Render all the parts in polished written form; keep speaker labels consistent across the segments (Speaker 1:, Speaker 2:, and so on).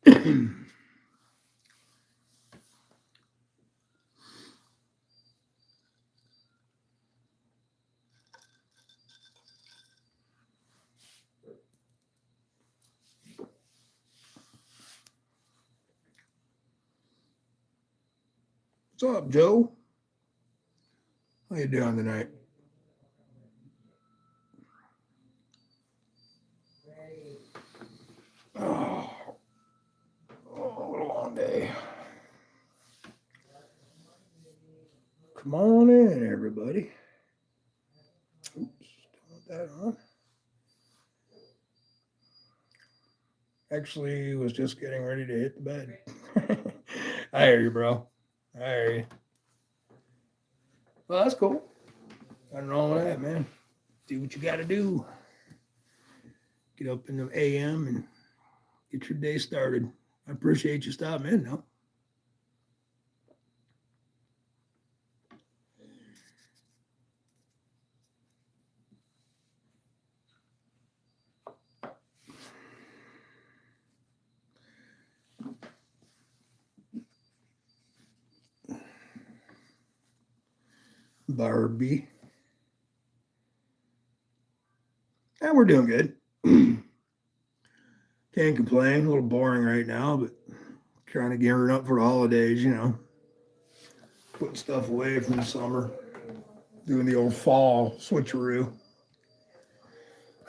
Speaker 1: What's up, Joe? How you doing tonight? Oh, a little long day. Come on in, everybody. Oops, don't want that on. Actually, was just getting ready to hit the bed. I hear you, bro. I hear you. Well, that's cool. Nothing wrong with that, man. Do what you got to do. Get up in the AM and get your day started. I appreciate you stopping in, though. Barbie. And we're doing good. Can't complain. A little boring right now, but trying to gear it up for the holidays, putting stuff away from the summer, doing the old fall switcheroo.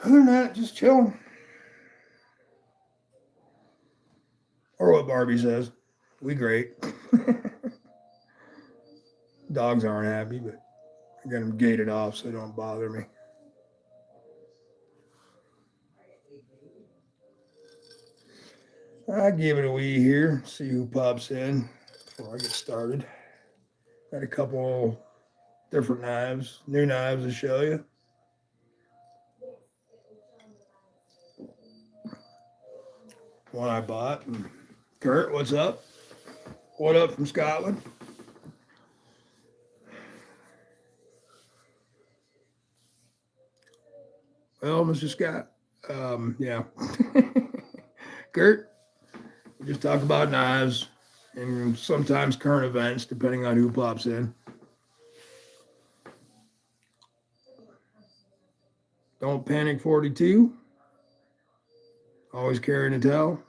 Speaker 1: Other than that, just chilling. Or what Barbie says. We great. Dogs aren't happy, but I got them gated off so they don't bother me. I give it a wee here, see who pops in before I get started. Got a couple different knives, new knives to show you. One I bought. And Kurt, what's up? What up from Scotland? Well, Mr. Scott, yeah. Kurt, we just talk about knives and sometimes current events, depending on who pops in. Don't panic 42. Always carrying a towel.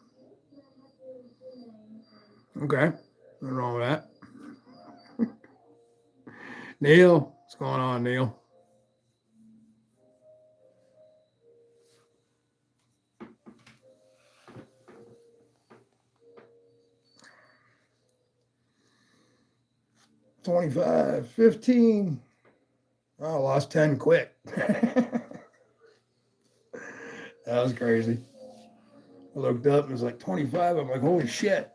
Speaker 1: Okay. Nothing wrong with that. Neil, what's going on, Neil? 25, 15. Oh, I lost 10 quick. That was crazy. I looked up and it was like 25. I'm like, holy shit.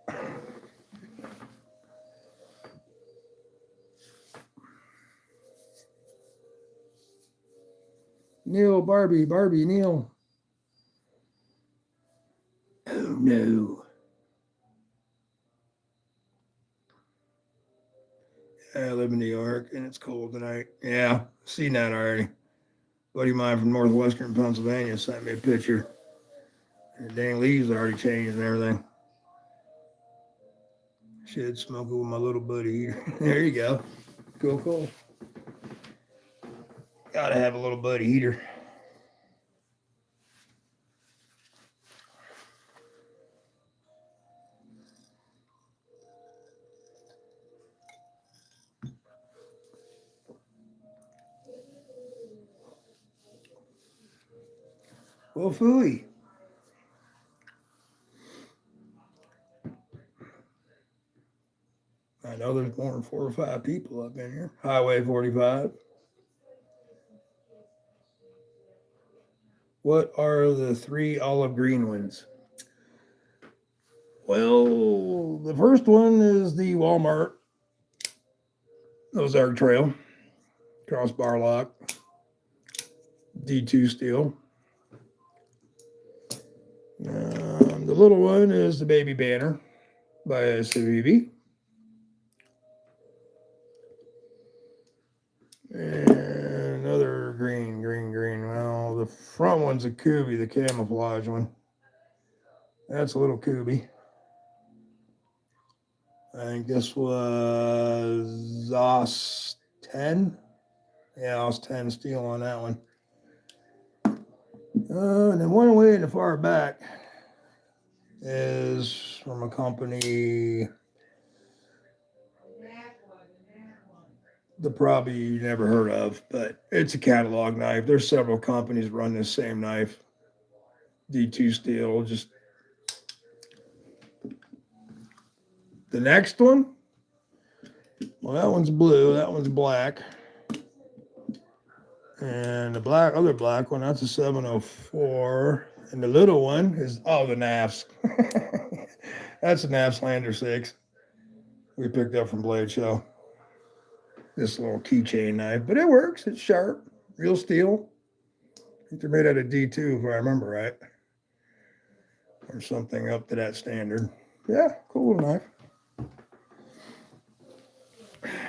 Speaker 1: Neil, Barbie, Neil. Oh no. I live in New York and it's cold tonight. Yeah, seen that already. Buddy of mine from northwestern Pennsylvania sent me a picture. The dang leaves are already changed and everything. Shit, smoking with my little buddy heater. There you go. Cool. Gotta have a little buddy heater. Well, phooey. I know there's more than 4 or 5 people up in here. Highway 45. What are the 3 olive green ones? Well, the first one is the Walmart Ozark Trail, crossbar lock, D2 steel. The little one is the Baby Banner by Civivi. And another green. Well, the front one's a Kubi, the camouflage one. That's a little Kubi. I think this was OS 10. Yeah, OS 10 steel on that one. And then one way in the far back is from a company that probably you never heard of, but it's a catalog knife. There's several companies run this same knife. D2 steel. Just the next one. Well, that one's blue. That one's black. And the other black one, that's a 704. And the little one is, the NAFs. That's a NAFs Lander 6. We picked up from Blade Show. This little keychain knife, but it works. It's sharp, real steel. I think they're made out of D2, if I remember right, or something up to that standard. Yeah, cool knife.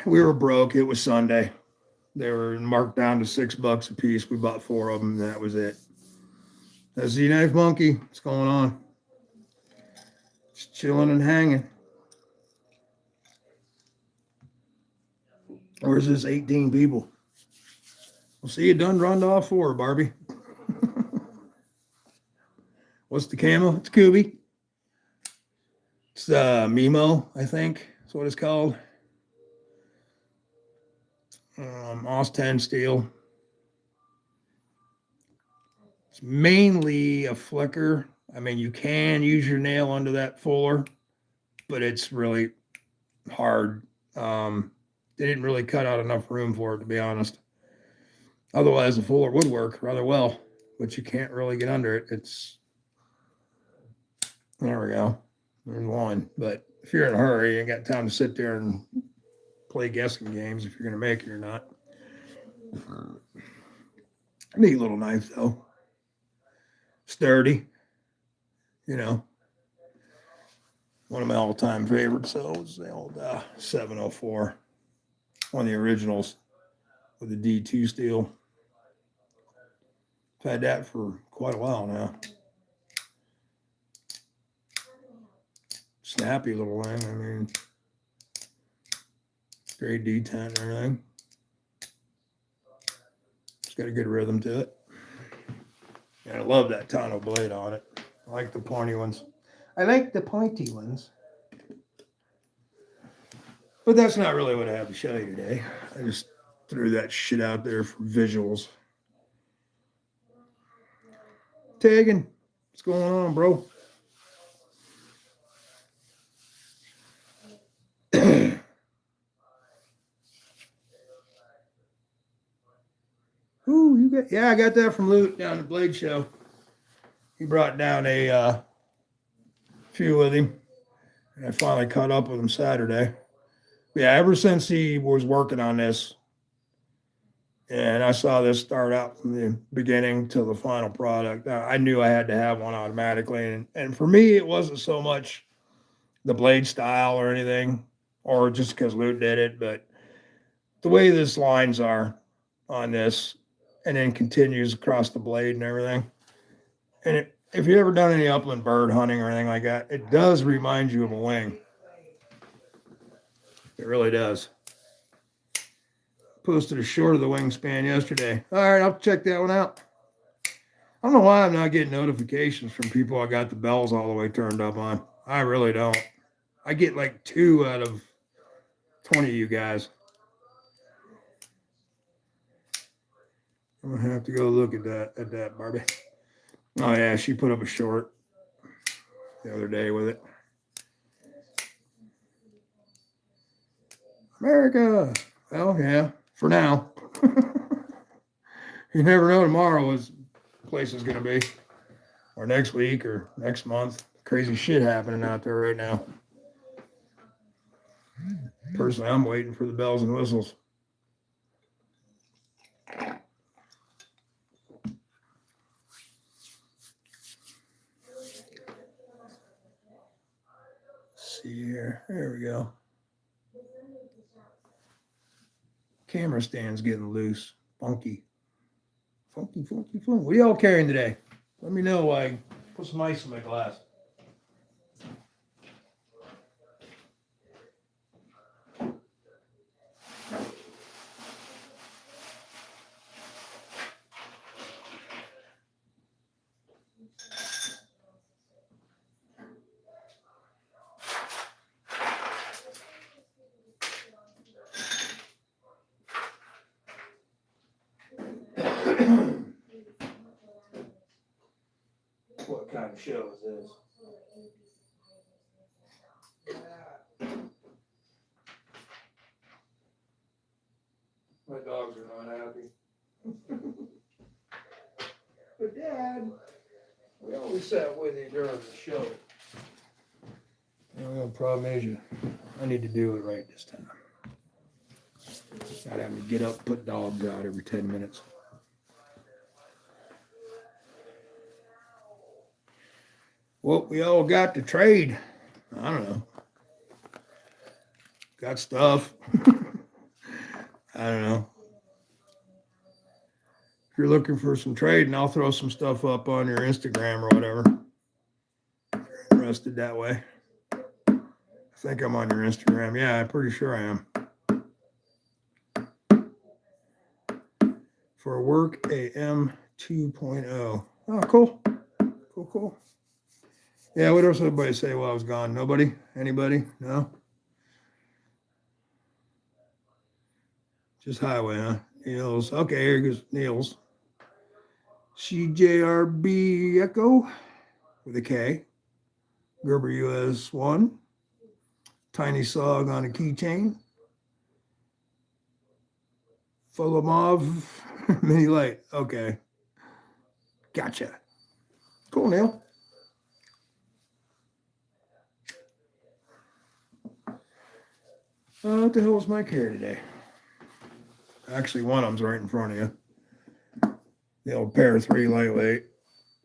Speaker 1: We were broke. It was Sunday. They were marked down to $6 a piece. We bought 4 of them, and that was it. That's the Knife Monkey. What's going on? Just chilling and hanging. Where's this 18 people? Well, see, you done run off 4, Barbie. What's the camo? It's Kubi. It's Mimo, I think. That's what it's called. OS 10 steel. It's mainly a flicker. I mean, you can use your nail under that fuller, but it's really hard. They didn't really cut out enough room for it, to be honest. Otherwise, the fuller would work rather well, but you can't really get under it. There we go. There's one. But if you're in a hurry, you ain't got time to sit there and play guessing games if you're going to make it or not. Neat little knife, though. Sturdy. One of my all-time favorites, though, was the old 704. One of the originals with the D2 steel. I've had that for quite a while now. Snappy little thing. I mean, great detent and everything. It's got a good rhythm to it. And I love that Tano blade on it. I like the pointy ones. But that's not really what I have to show you today. I just threw that shit out there for visuals. Tagging. What's going on, bro? Ooh, I got that from Luke down at Blade Show. He brought down a few with him, and I finally caught up with him Saturday. Yeah, ever since he was working on this, and I saw this start out from the beginning to the final product, I knew I had to have one automatically. And for me, it wasn't so much the blade style or anything, or just because Luke did it, but the way this lines are on this, and then continues across the blade and everything. And if you've ever done any upland bird hunting or anything like that, it does remind you of a wing. It really does. Posted a short of the wingspan yesterday. All right, I'll check that one out. I don't know why I'm not getting notifications from people I got the bells all the way turned up on. I really don't. I get like 2 out of 20 of you guys. I'm going to have to go look at that, Barbie. Oh, yeah, she put up a short the other day with it. America. Well, yeah, for now. You never know tomorrow what this place is going to be, or next week, or next month. Crazy shit happening out there right now. Personally, I'm waiting for the bells and whistles. See here. There we go. Camera stand's getting loose. Funky. What are y'all carrying today? Let me know. I put some ice in my glass. What kind of show is this? My dogs are not happy. But Dad, we always sat with you during the show. The only problem is I need to do it right this time. Not having to get up, put dogs out every 10 minutes. What we all got to trade? I don't know. Got stuff. I don't know. If you're looking for some trading, I'll throw some stuff up on your Instagram or whatever. If you're interested that way. I think I'm on your Instagram. Yeah, I'm pretty sure I am. For work AM 2.0. Oh, cool. Cool. Yeah, what else everybody say while I was gone? Nobody? Anybody? No? Just highway, huh? Niels. Okay, here goes Niels. CJRB Echo with a K. Gerber US 1. Tiny Sog on a keychain. Fulamov Mini Light. Okay. Gotcha. Cool, Neil. What the hell was my carry today? Actually, one of them's right in front of you. The old Pair 3 lightweight.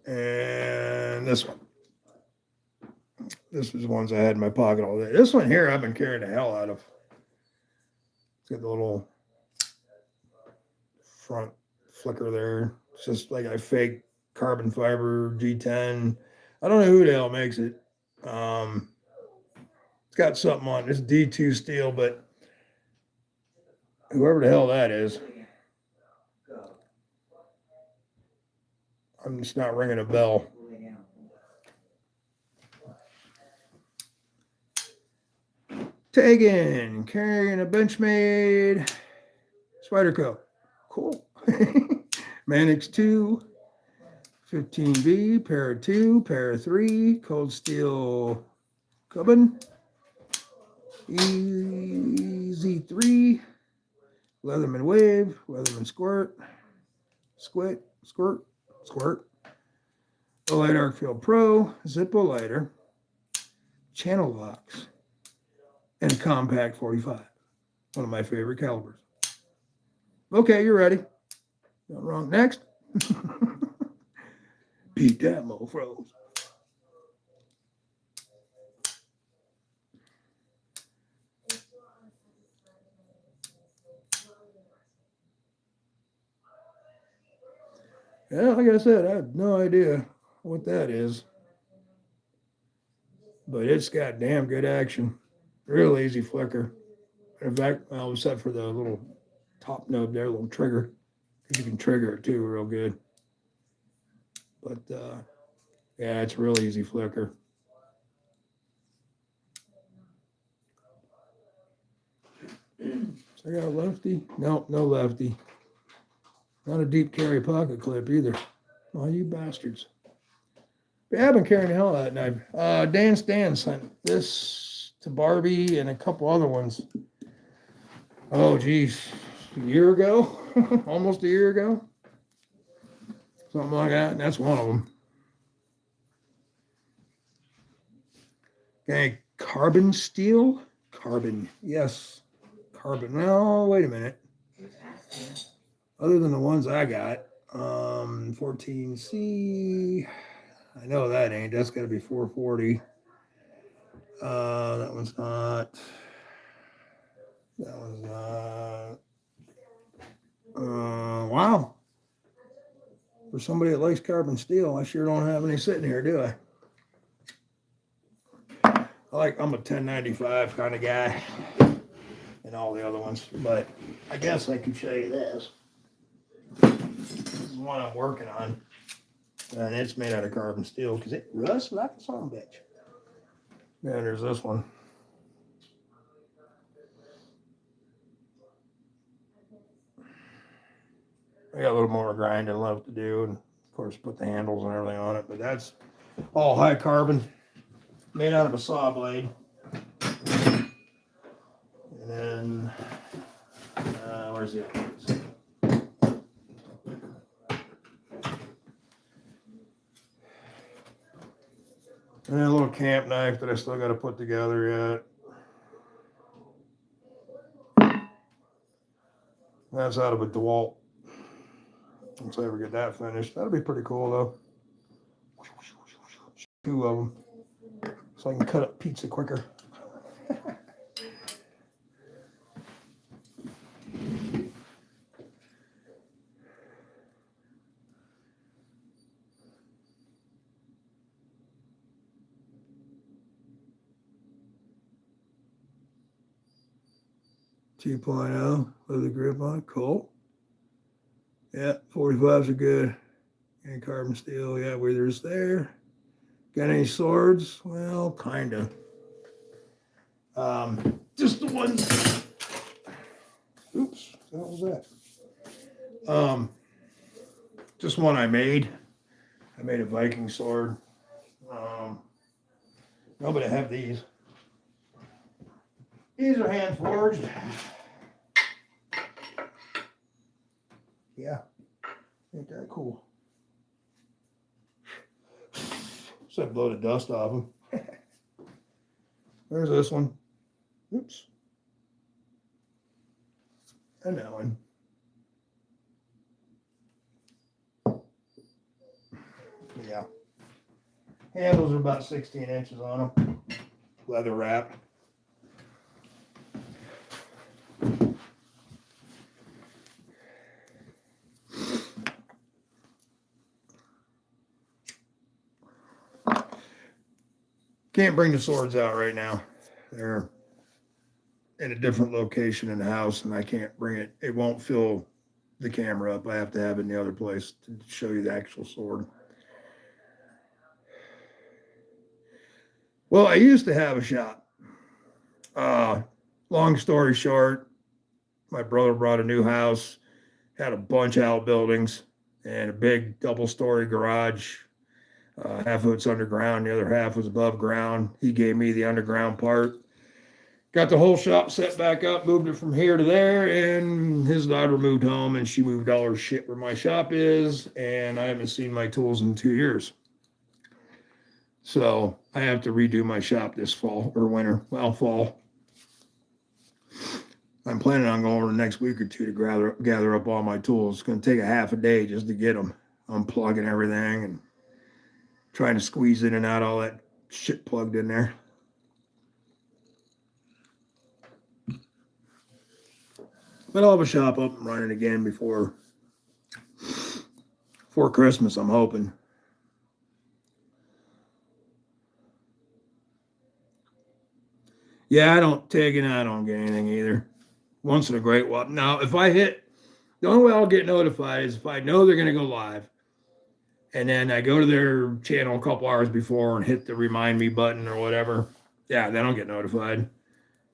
Speaker 1: And this one. This was the ones I had in my pocket all day. This one here I've been carrying the hell out of. It's got the little front flicker there. It's just like a fake carbon fiber G10. I don't know who the hell makes it. It's got something on it. It's D2 steel, but whoever the hell that is, I'm just not ringing a bell. Tagging, carrying a Benchmade Spyderco. Cool. Manix 2, 15V, pair 2, pair 3, cold steel Cubbin, EZ3, Leatherman Wave, Leatherman Squirt, Squirt, Olight Arcfield Pro, Zippo lighter, channel locks, and a compact 45. One of my favorite calibers. Okay, you're ready. Not wrong. Next. Beat that mofros. Yeah, like I said, I have no idea what that is. But it's got damn good action. Real easy flicker. In fact, well, except for the little top nub there, little trigger. Because you can trigger it too real good. But yeah, it's a real easy flicker. So I got a lefty? Nope, no lefty. Not a deep carry pocket clip either. Oh, you bastards. But yeah, I've been carrying the hell out of that knife. Dan Stan sent this to Barbie and a couple other ones. Oh, geez. A year ago? Almost a year ago? Something like that. And that's one of them. Okay, carbon steel? Carbon. Yes. Carbon. No, wait a minute. Other than the ones I got, 14C. I know that ain't. That's got to be 440. That one's not. That one's not. Wow. For somebody that likes carbon steel, I sure don't have any sitting here, do I? I'm a 1095 kind of guy and all the other ones, but I guess I could show you this. This is one I'm working on, and it's made out of carbon steel because it rusts like a son of a bitch. Yeah, there's this one. I got a little more grinding left to do, and of course put the handles and everything on it, but that's all high carbon, made out of a saw blade. And then, where's the other piece? And then a little camp knife that I still got to put together yet. That's out of a DeWalt. Once I ever get that finished, that'll be pretty cool though. 2 of them, so I can cut up pizza quicker. .2 with the grip on, cool. Yeah, 45s are good. And carbon steel, yeah, withers there. Got any swords? Well, kinda. Just the ones. Oops, what was that? Just one I made. I made a Viking sword. No, but I have these. These are hand forged. Yeah, ain't that cool? So I blow the dust off them. There's this one. Oops. And that one. Yeah. Handles are about 16 inches on them. Leather wrap. Can't bring the swords out right now. They're in a different location in the house, and I can't bring it. It won't fill the camera up. I have to have it in the other place to show you the actual sword. Well, I used to have a shop. Long story short, my brother brought a new house, had a bunch of outbuildings, and a big double-story garage. Half of it's underground, the other half was above ground. He gave me the underground part. Got the whole shop set back up, moved it from here to there, and his daughter moved home, and she moved all her shit where my shop is, and I haven't seen my tools in 2 years. So I have to redo my shop this fall or winter. Well, fall. I'm planning on going over the next week or two to gather up all my tools. It's going to take a half a day just to get them, unplugging everything and trying to squeeze in and out all that shit plugged in there. But I'll have a shop up and running again before Christmas, I'm hoping. Yeah, I don't get anything either. Once in a great while. Now, if I hit, the only way I'll get notified is if I know they're going to go live. And then I go to their channel a couple hours before and hit the remind me button or whatever. Yeah, then I'll get notified.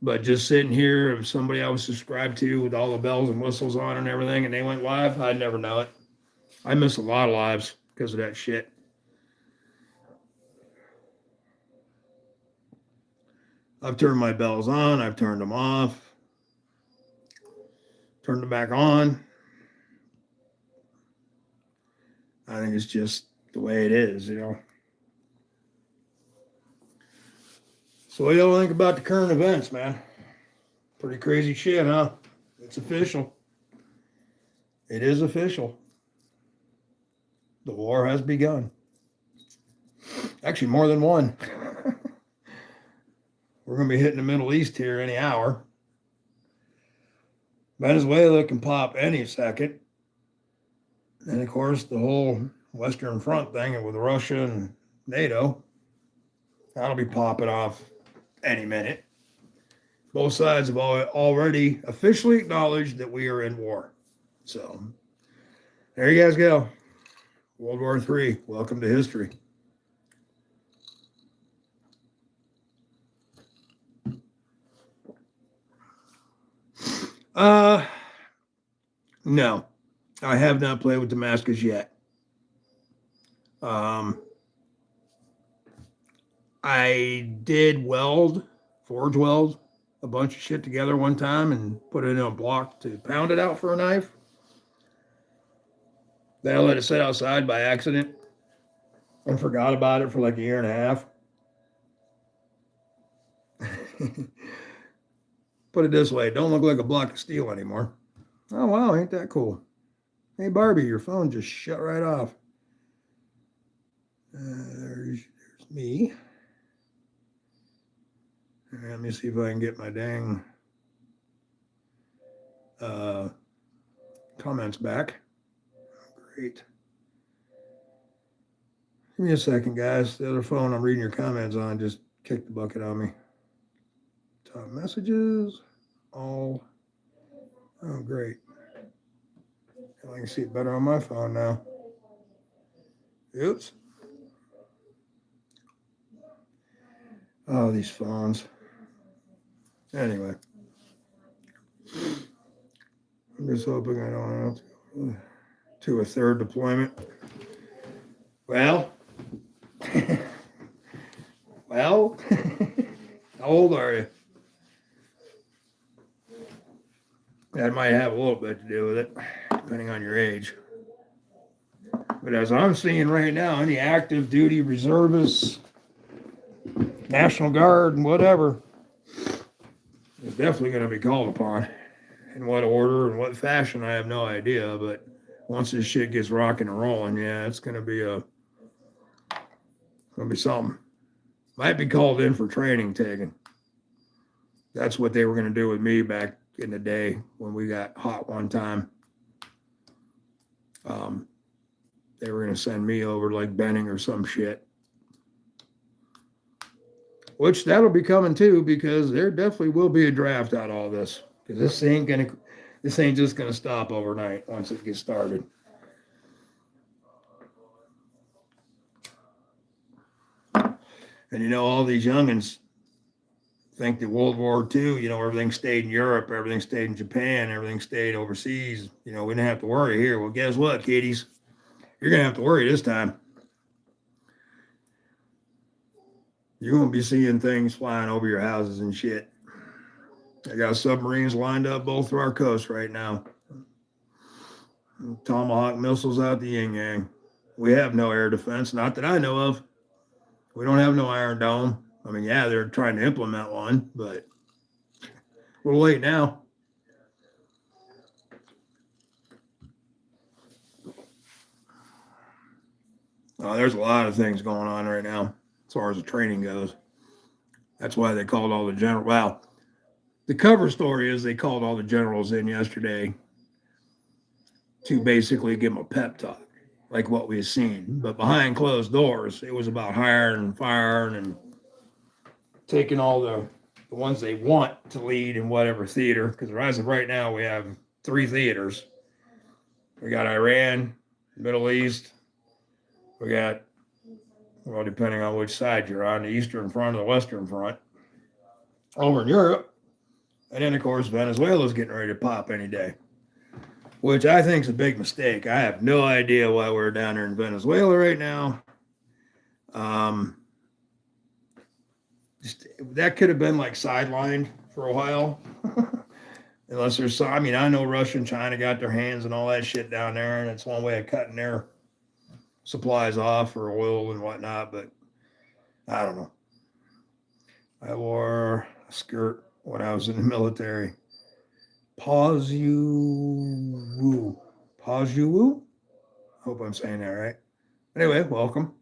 Speaker 1: But just sitting here, if somebody I was subscribed to with all the bells and whistles on and everything, and they went live, I'd never know it. I miss a lot of lives because of that shit. I've turned my bells on. I've turned them off. Turned them back on. I think it's just the way it is, you know. So what do y'all think about the current events, man? Pretty crazy shit, huh? It's official. It is official. The war has begun. Actually, more than one. We're going to be hitting the Middle East here any hour. Venezuela can pop any second. And of course, the whole Western Front thing with Russia and NATO, that'll be popping off any minute. Both sides have already officially acknowledged that we are in war. So there you guys go. World War III. Welcome to history. No, I have not played with Damascus yet. I did forge weld a bunch of shit together one time and put it in a block to pound it out for a knife. Then I let it sit outside by accident and forgot about it for like a year and a half. Put it this way, it don't look like a block of steel anymore. Oh, wow, ain't that cool? Hey, Barbie, your phone just shut right off. There's me. Let me see if I can get my dang comments back. Great. Give me a second, guys. The other phone I'm reading your comments on just kicked the bucket on me. Top messages, all. Oh, great. I can see it better on my phone now. Oops. Oh, these phones. Anyway. I'm just hoping I don't have to a third deployment. Well, how old are you? That might have a little bit to do with it, depending on your age. But as I'm seeing right now, any active duty reservists, National Guard, and whatever, is definitely going to be called upon. In what order and what fashion, I have no idea. But once this shit gets rocking and rolling, yeah, it's going to be something. Might be called in for training taken. That's what they were going to do with me back in the day when we got hot one time. They were going to send me over like Benning or some shit. Which that'll be coming too, because there definitely will be a draft out of all this. Because this ain't just gonna stop overnight once it gets started. And all these youngins think that World War II, everything stayed in Europe, everything stayed in Japan, everything stayed overseas. We didn't have to worry here. Well, guess what, kiddies? You're gonna have to worry this time. You're gonna be seeing things flying over your houses and shit. I got submarines lined up both through our coast right now. Tomahawk missiles out the yin yang. We have no air defense, not that I know of. We don't have no Iron Dome. I mean, yeah, they're trying to implement one, but we're late now. There's a lot of things going on right now as far as the training goes. That's why they called all the generals. Well, the cover story is they called all the generals in yesterday to basically give them a pep talk, like what we've seen. But behind closed doors, it was about hiring and firing and taking all the ones they want to lead in whatever theater. Because as of right now, we have 3 theaters. We got Iran, Middle East. We got, well, depending on which side you're on, the Eastern Front or the Western Front. Over in Europe. And then, of course, Venezuela's getting ready to pop any day, which I think is a big mistake. I have no idea why we're down there in Venezuela right now. That could have been like sidelined for a while. Unless there's some, I know Russia and China got their hands and all that shit down there, and it's one way of cutting their supplies off for oil and whatnot, but I don't know. I wore a skirt when I was in the military. Pazuwu. Hope I'm saying that right. Anyway, welcome.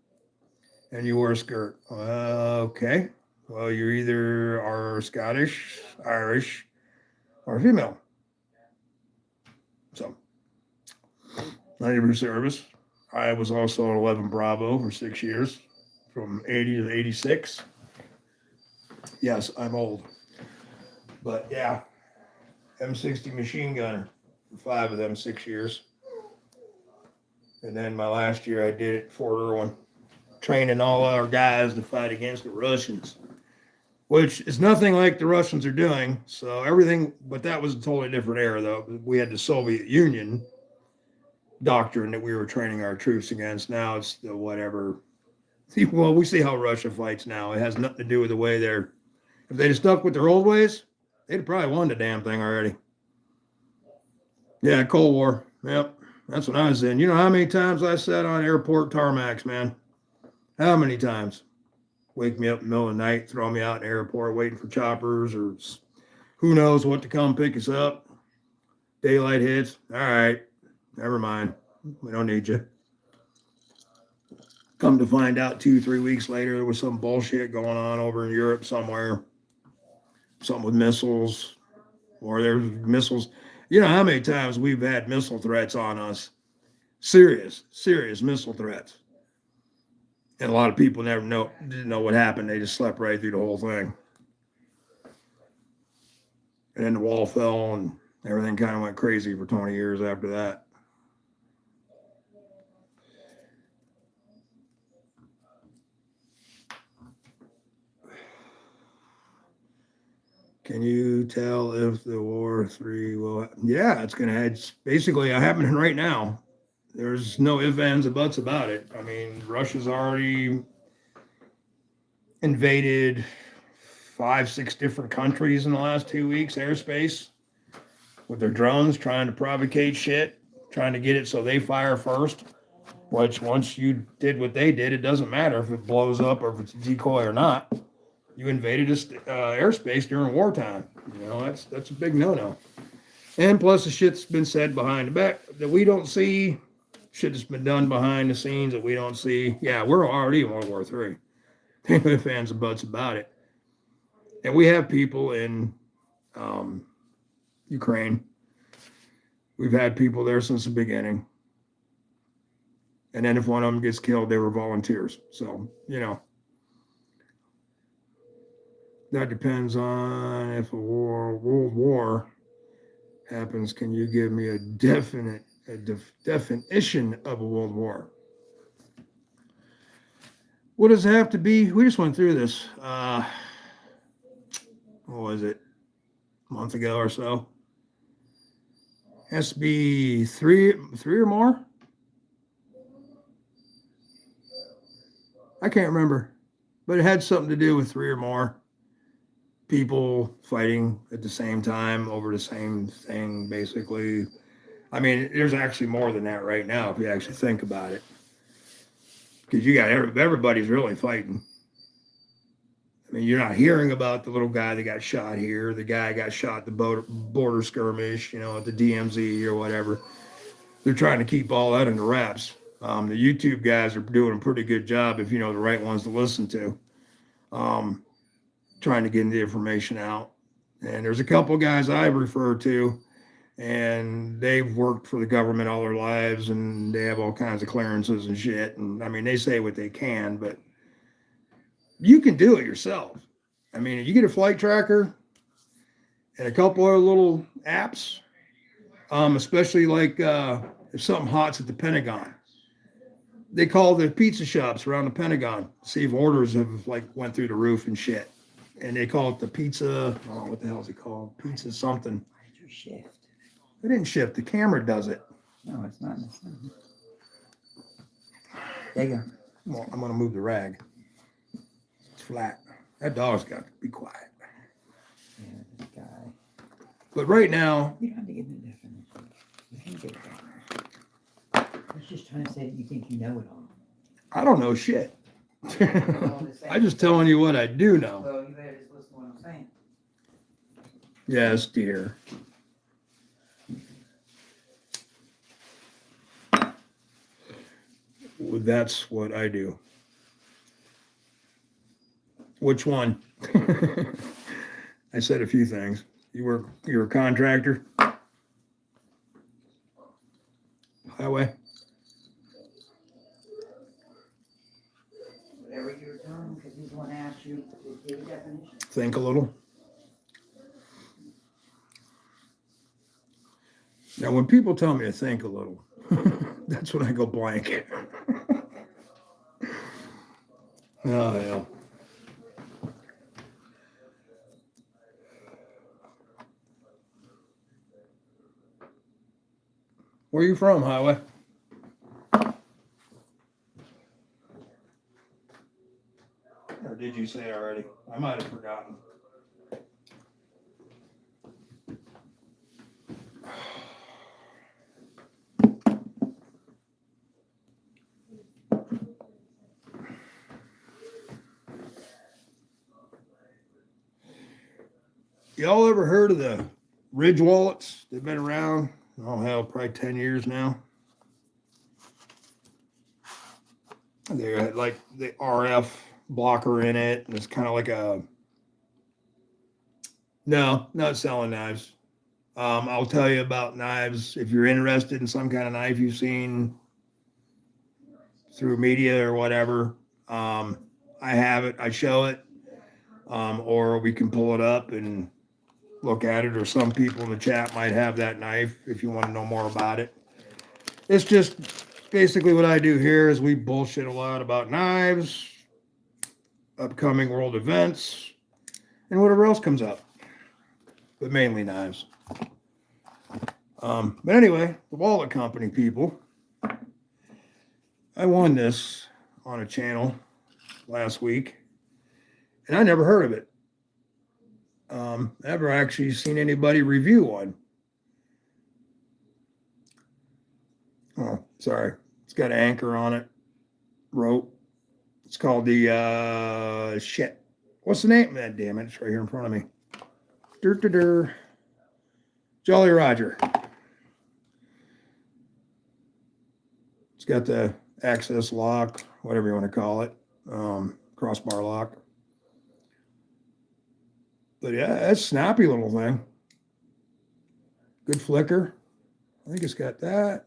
Speaker 1: And you wore a skirt. Okay. Well, you either are Scottish, Irish, or female. So, 90% service. I was also an 11 Bravo for 6 years, from 80 to 86. Yes, I'm old. But yeah, M60 machine gunner for 5 of them 6 years. And then my last year I did at Fort Irwin, training all our guys to fight against the Russians, which is nothing like the Russians are doing. So everything, but that was a totally different era though. We had the Soviet Union doctrine that we were training our troops against. Now it's the whatever See, well, we see how Russia fights now. It has nothing to do with the way they're. If they'd have stuck with their old ways, they'd have probably won the damn thing already. Yeah, Cold War. Yep. That's what I was in. You know how many times I sat on airport tarmacs, man? How many times? Wake me up in the middle of the night, throw me out in the airport waiting for choppers or who knows what to come pick us up. Daylight hits. All right. Never mind. We don't need you. Come to find out 2-3 weeks later, there was some bullshit going on over in Europe somewhere. Something with missiles, or there's missiles. You know how many times we've had missile threats on us? Serious missile threats. And a lot of people didn't know what happened. They just slept right through the whole thing. And then the wall fell and everything kind of went crazy for 20 years after that. Can you tell if the War 3 will? Yeah, it's going to. It's basically happening right now. There's no ifs, ands, or buts about it. I mean, Russia's already invaded 5-6 different countries in the last 2 weeks, airspace, with their drones trying to provocate shit, trying to get it so they fire first. Which once you did what they did, it doesn't matter if it blows up or if it's a decoy or not. You invaded airspace during wartime. You know, that's a big no-no. And plus the shit's been said behind the back that we don't see, shit that's been done behind the scenes that we don't see. Yeah, we're already in World War III. No fans and buts about it. And we have people in Ukraine. We've had people there since the beginning. And then if one of them gets killed, they were volunteers. So, you know, that depends on if a world war happens. Can you give me a definition of a world war? What does it have to be? We just went through this. What was it? A month ago or so. Has to be three or more. I can't remember, but it had something to do with 3 or more people fighting at the same time over the same thing, basically. I mean, there's actually more than that right now if you actually think about it, because you got everybody's really fighting. I mean, you're not hearing about the little guy that got shot here, the guy got shot at the border skirmish, you know, at the DMZ or whatever. They're trying to keep all that under wraps. The YouTube guys are doing a pretty good job, if you know the right ones to listen to, trying to get the information out. And there's a couple guys I refer to, and they've worked for the government all their lives, and they have all kinds of clearances and shit. And I mean, they say what they can, but you can do it yourself. I mean, if you get a flight tracker and a couple other little apps, especially like if something hot's at the Pentagon, they call the pizza shops around the Pentagon, see if orders have like went through the roof and shit. And they call it the pizza, oh, what the hell is it called? Pizza something.
Speaker 2: Why did you shift?
Speaker 1: It didn't shift, the camera does it.
Speaker 2: No, it's not. There you go.
Speaker 1: Well, I'm gonna move the rag. It's flat. That dog's got to be quiet.
Speaker 2: Yeah, this guy.
Speaker 1: But right now,
Speaker 2: You don't have to give me a definition. You can get it. I was just trying to say that you think you know it all.
Speaker 1: I don't know shit. I'm just telling you what I do know.
Speaker 2: Well, you better just listen to what I'm saying.
Speaker 1: Yes, dear. Well, that's what I do. Which one? I said a few things. You're a contractor? Highway?
Speaker 2: Whatever you're doing, because he's the one that asked you to give a definition.
Speaker 1: Think a little. Now, when people tell me to think a little, that's when I go blank. Oh, hell. Where are you from, Highway? did you say already? I might have forgotten. Y'all ever heard of the Ridge wallets? They've been around, oh hell, probably 10 years now. They had like the RF blocker in it. And it's kind of like a, no, not selling knives. I'll tell you about knives if you're interested in some kind of knife you've seen through media or whatever. I have it, I show it, or we can pull it up and look at it, or some people in the chat might have that knife if you want to know more about it. It's just basically what I do here is we bullshit a lot about knives, upcoming world events, and whatever else comes up, but mainly knives. But anyway, the wallet company people, I won this on a channel last week, and I never heard of it. Never actually seen anybody review one. Oh, sorry. It's got an anchor on it. Rope. It's called the shit. What's the name? Man, damn it, it's right here in front of me. Jolly Roger. It's got the access lock, whatever you want to call it. Crossbar lock. But yeah, that's a snappy little thing. Good flicker. I think it's got that.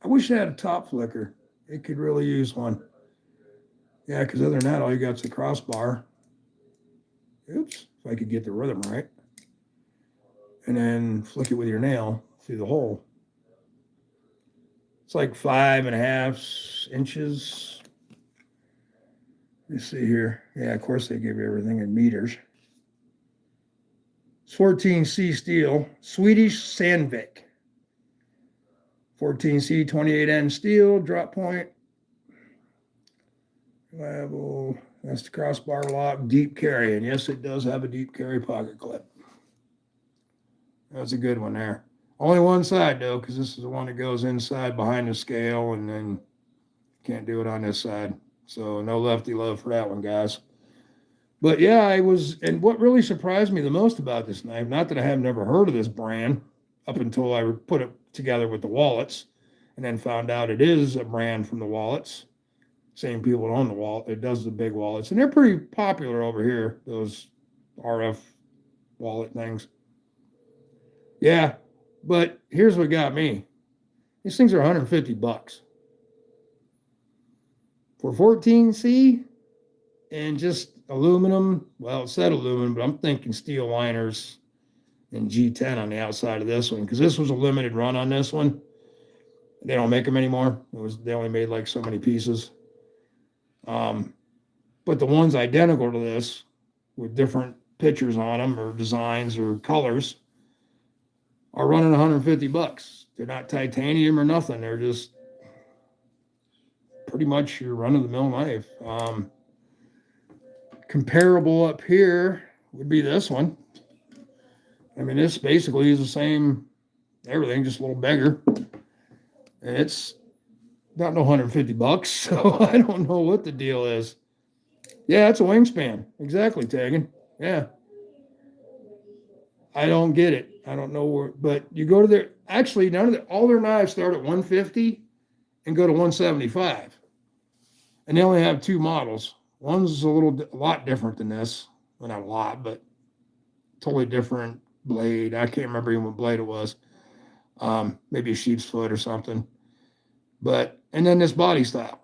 Speaker 1: I wish it had a top flicker. It could really use one. Yeah, because other than that, all you got is a crossbar. Oops, if I could get the rhythm right. And then flick it with your nail through the hole. It's like 5.5 inches. Let me see here. Yeah, of course they give you everything in meters. It's 14C steel, Swedish Sandvik. 14C 28N steel, drop point. Reliable. That's the crossbar lock, deep carry. And yes, it does have a deep carry pocket clip. That's a good one there. Only one side though, because this is the one that goes inside behind the scale, and then can't do it on this side. So no lefty love for that one, guys. But yeah, I was, and what really surprised me the most about this knife, not that I have never heard of this brand up until I put it together with the wallets, and then found out it is a brand from the wallets. Same people that own the wallet, it does the big wallets, and they're pretty popular over here, those RF wallet things. Yeah, but here's what got me. These things are $150 for 14C and just aluminum. Well, it said aluminum, but I'm thinking steel liners and G10 on the outside of this one, because this was a limited run on this one. They don't make them anymore. They only made like so many pieces. But the ones identical to this with different pictures on them or designs or colors are running $150. They're not titanium or nothing. They're just pretty much your run-of-the-mill knife. Comparable up here would be this one. I mean, this basically is the same everything, just a little bigger. And it's not no $150, so I don't know what the deal is. Yeah, it's a wingspan. Exactly, Taggin. Yeah. I don't get it. I don't know where, but you go to their, actually, all their knives start at 150 and go to 175. And they only have two models. One's a lot different than this. Well, not a lot, but totally different blade. I can't remember even what blade it was. Maybe a sheep's foot or something. But, and then this body style.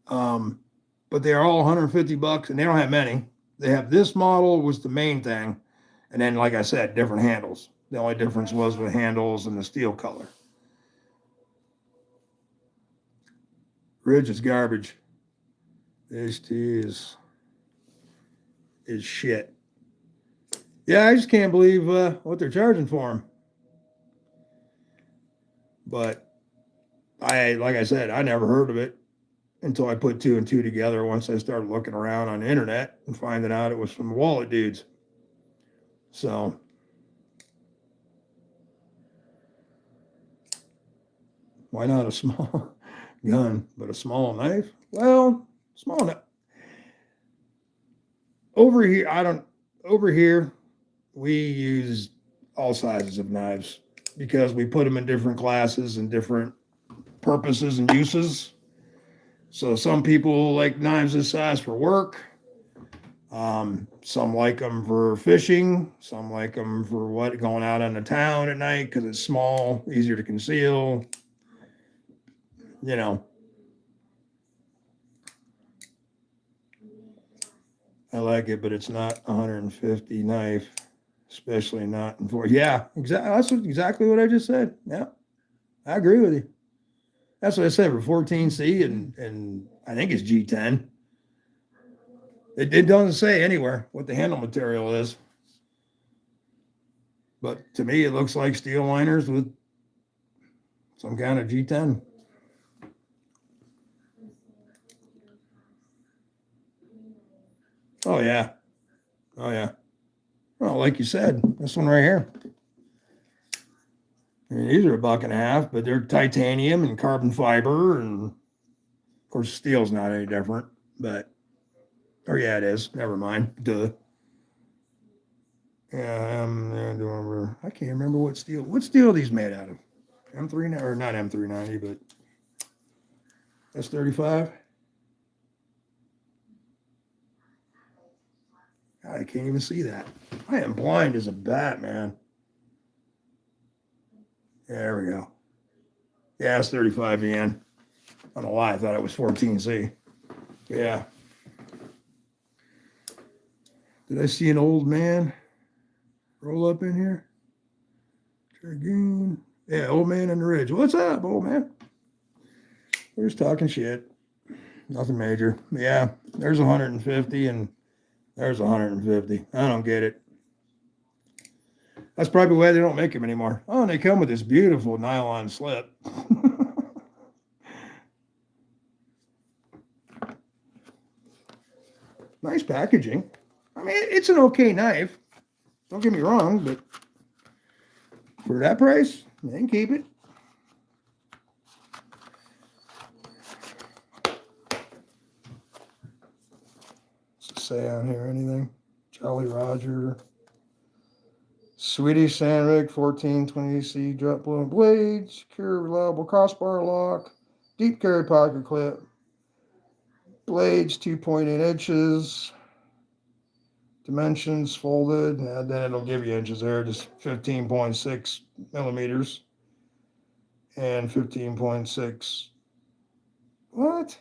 Speaker 1: But they are all $150, and they don't have many. They have this model was the main thing. And then, like I said, different handles. The only difference was the handles and the steel color. Ridge is garbage. This tea is shit. Yeah, I just can't believe what they're charging for them. But like I said, I never heard of it. until I put two and two together once I started looking around on the internet and finding out it was from wallet dudes. So why not a small gun, but a small knife? Well, small knife. Over here, over here, we use all sizes of knives because we put them in different classes and different purposes and uses. So some people like knives this size for work. Some like them for fishing. Some like them for going out on the town at night because it's small, easier to conceal. You know, I like it, but it's not 150 knife, especially not in four. Yeah, exactly. That's exactly what I just said. Yeah, I agree with you. That's what I said for 14C and I think it's G10. It doesn't say anywhere what the handle material is. But to me, it looks like steel liners with some kind of G10. Oh, yeah. Oh, yeah. Well, like you said, this one right here. I mean, these are $1.50, but they're titanium and carbon fiber. And of course, steel's not any different. But, or yeah, it is. Never mind. Duh. Yeah, I can't remember what steel. What steel are these made out of? M3 or not M390, but S35. I can't even see that. I am blind as a bat, man. There we go. Yeah, it's 35 yen. I don't know why I thought it was 14C. Yeah. Did I see an old man roll up in here? Dragoon. Yeah, old man on the ridge. What's up, old man? We're just talking shit. Nothing major. Yeah, there's 150 and there's 150. I don't get it. That's probably why they don't make them anymore. Oh, and they come with this beautiful nylon slip. Nice packaging. I mean, it's an okay knife. Don't get me wrong, but for that price, they can keep it. Does it say on here anything? Jolly Roger. Swedish Sandvik 1420C drop blown blade, secure, reliable crossbar lock, deep carry pocket clip, blades 2.8 inches, dimensions folded, and then it'll give you inches there, just 15.6 millimeters and 15.6. What?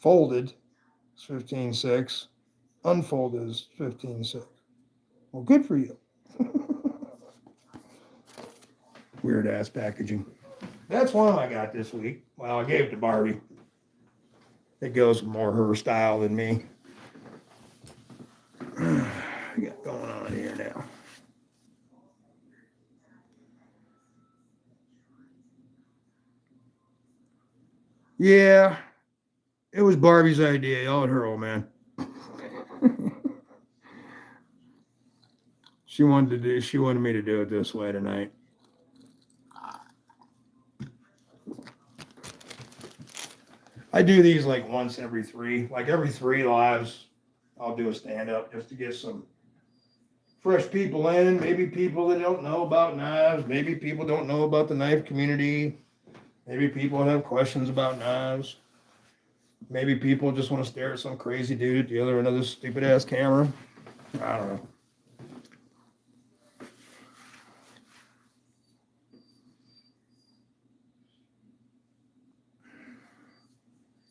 Speaker 1: Folded is 15.6, unfolded is 15.6. Well, good for you. Weird ass packaging. That's one I got this week. Well, I gave it to Barbie. It goes more her style than me. What we got going on here now? Yeah, it was Barbie's idea. Y'all her old man. She wanted me to do it this way tonight. I do these like once every every 3 lives, I'll do a stand up just to get some fresh people in, maybe people that don't know about knives, maybe people don't know about the knife community, maybe people have questions about knives, maybe people just want to stare at some crazy dude at the other end of this stupid ass camera. I don't know.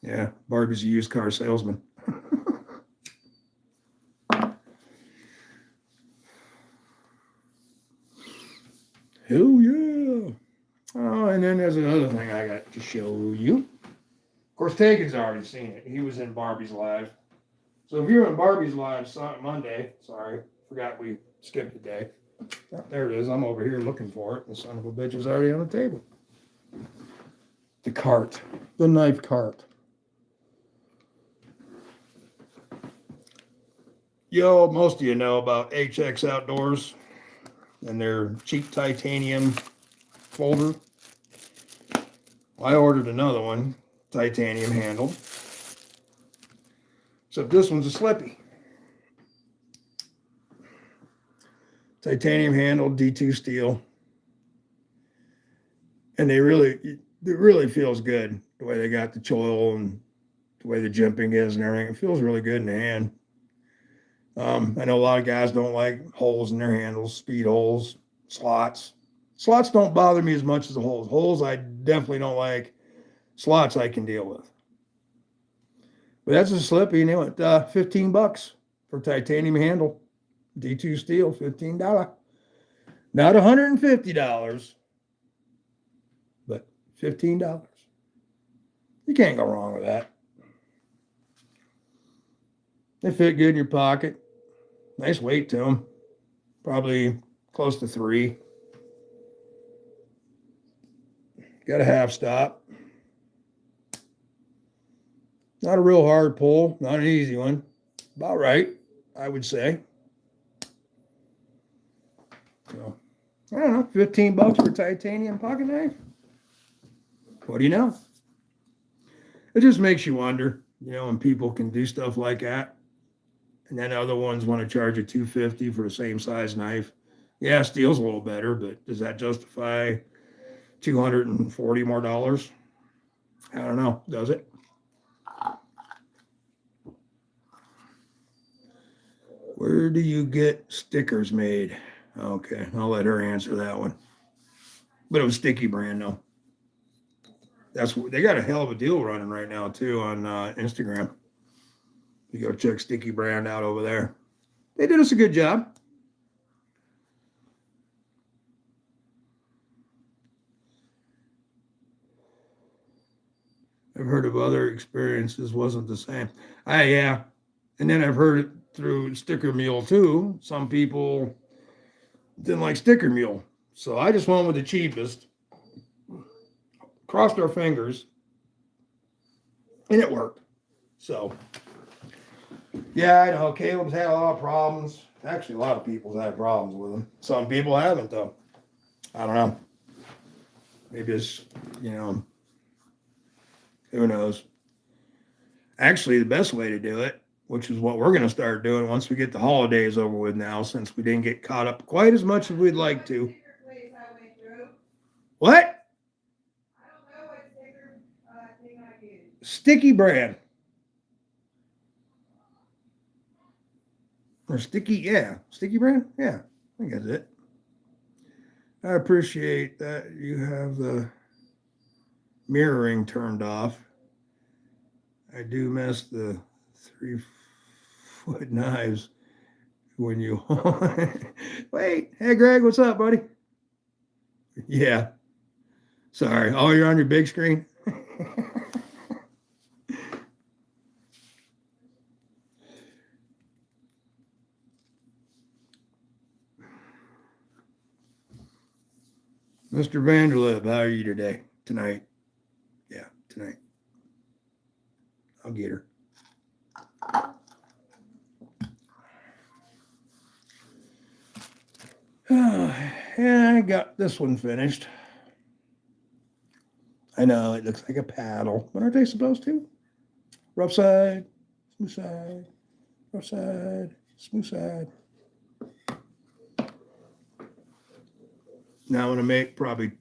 Speaker 1: Yeah, Barbie's a used car salesman. Hell yeah. Oh, and then there's another thing I got to show you. Of course, Tagan's already seen it. He was in Barbie's live. So if you're in Barbie's live Monday, sorry, forgot we skipped a day. Oh, there it is. I'm over here looking for it. The son of a bitch is already on the table. The cart. The knife cart. Most of you know about HX Outdoors and their cheap titanium folder. I ordered another one, titanium handled. Except this one's a slippy. Titanium handled D2 steel. And it really feels good the way they got the choil and the way the jimping is and everything. It feels really good in the hand. I know a lot of guys don't like holes in their handles, speed holes, slots. Slots don't bother me as much as the holes. Holes I definitely don't like. Slots I can deal with. But that's a slippy, and it went $15 for titanium handle. D2 steel, $15. Not $150, but $15. You can't go wrong with that. They fit good in your pocket. Nice weight to them. Probably close to 3. Got a half stop. Not a real hard pull. Not an easy one. About right, I would say. So, I don't know. $15 for a titanium pocket knife? What do you know? It just makes you wonder, when people can do stuff like that. And then other ones want to charge you $250 for the same size knife. Yeah, steel's a little better, but does that justify $240 more dollars? I don't know. Does it? Where do you get stickers made? Okay, I'll let her answer that one. But it was Sticky Brand, though. They got a hell of a deal running right now too on Instagram. You go check Sticky Brand out over there. They did us a good job. I've heard of other experiences wasn't the same. Yeah. And then I've heard it through Sticker Mule too. Some people didn't like Sticker Mule. So I just went with the cheapest. Crossed our fingers. And it worked. So, yeah, I know. Caleb's had a lot of problems. Actually, a lot of people's had problems with them. Some people haven't, though. I don't know. Maybe it's, who knows? Actually, the best way to do it, which is what we're going to start doing once we get the holidays over with now, since we didn't get caught up quite as much as we'd like to. What? Sticky Brand. Or Sticky Brand? Yeah, I think that's it. I appreciate that you have the mirroring turned off. I do miss the 3-foot knives when you wait. Hey Greg, what's up, buddy? Yeah. Sorry. Oh, you're on your big screen? Mr. Vanderlip, how are you today? Tonight? Yeah, tonight. I'll get her. Yeah, I got this one finished. I know it looks like a paddle, but aren't they supposed to? Rough side, smooth side, rough side, smooth side. Now I'm going to make probably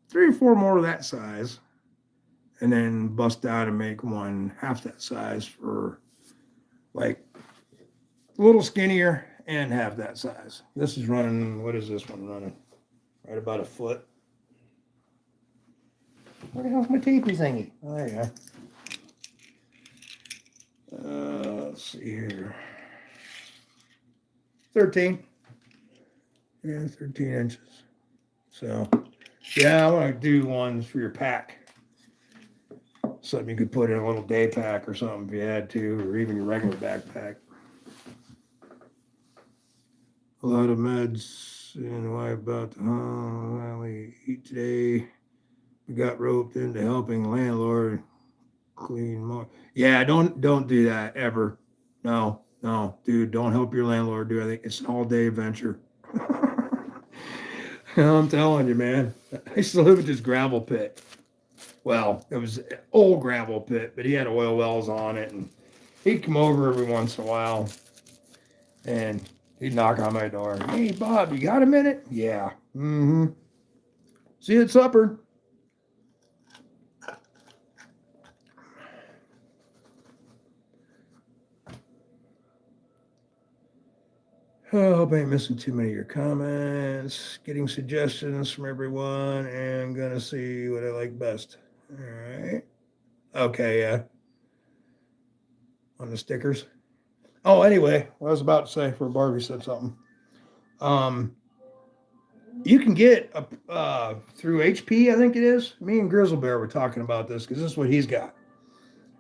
Speaker 1: 3 or 4 more of that size and then bust down and make one half that size for like a little skinnier and half that size. This is running, what is this one running? Right about a foot. Where the hell's my tapey thingy? Oh, there you go. Let's see here. 13. Yeah, 13 inches. So, yeah, I want to do ones for your pack. Something you could put in a little day pack or something if you had to, or even your regular backpack. A lot of meds and why about the we eat today. We got roped into helping landlord clean more. Yeah, don't do that ever. No. No, dude, don't help your landlord do anything. It's an all-day adventure. I'm telling you, man. I used to live at this gravel pit. Well, it was an old gravel pit, but he had oil wells on it, and he'd come over every once in a while, and he'd knock on my door. Hey, Bob, you got a minute? Yeah. Mm-hmm. See you at supper. Oh, I hope I ain't missing too many of your comments. Getting suggestions from everyone and gonna see what I like best. All right. Okay, yeah. On the stickers. Oh, anyway, what I was about to say before Barbie said something. Um, you can get a through HP, I think it is. Me and Grizzle Bear were talking about this because this is what he's got.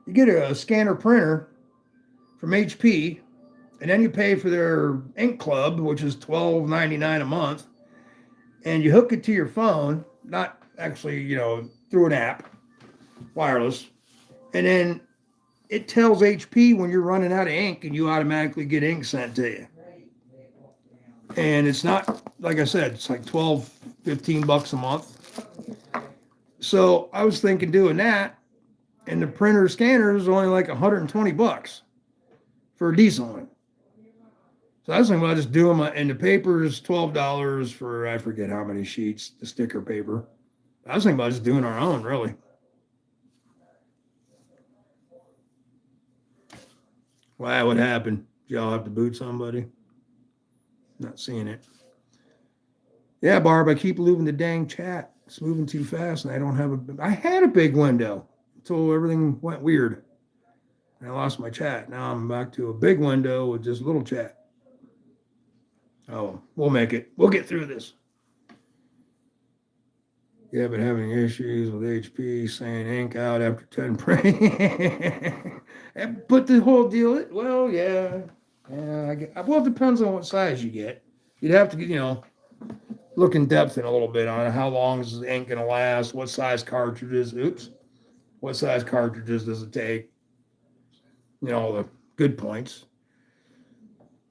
Speaker 1: You get a scanner printer from HP, and then you pay for their ink club, which is $12.99 a month, and you hook it to your phone, not actually, through an app, wireless, and then it tells HP when you're running out of ink, and you automatically get ink sent to you. And it's not, like I said, it's like 12, 15 bucks a month. So I was thinking doing that, and the printer scanner is only like 120 bucks for a decent one. So I was thinking about just doing and the paper is $12 for, I forget how many sheets, the sticker paper. I was thinking about just doing our own, really. Why, what happened? Did y'all have to boot somebody? Not seeing it. Yeah, Barb, I keep losing the dang chat. It's moving too fast, and I had a big window until everything went weird. And I lost my chat. Now I'm back to a big window with just little chat. Oh, we'll make it. We'll get through this. Yeah, but having issues with HP saying ink out after 10 printing. Put the whole deal, well, yeah. Well, it depends on what size you get. You'd have to, look in depth in a little bit on how long is the ink going to last, what size cartridges, what size cartridges does it take? The good points.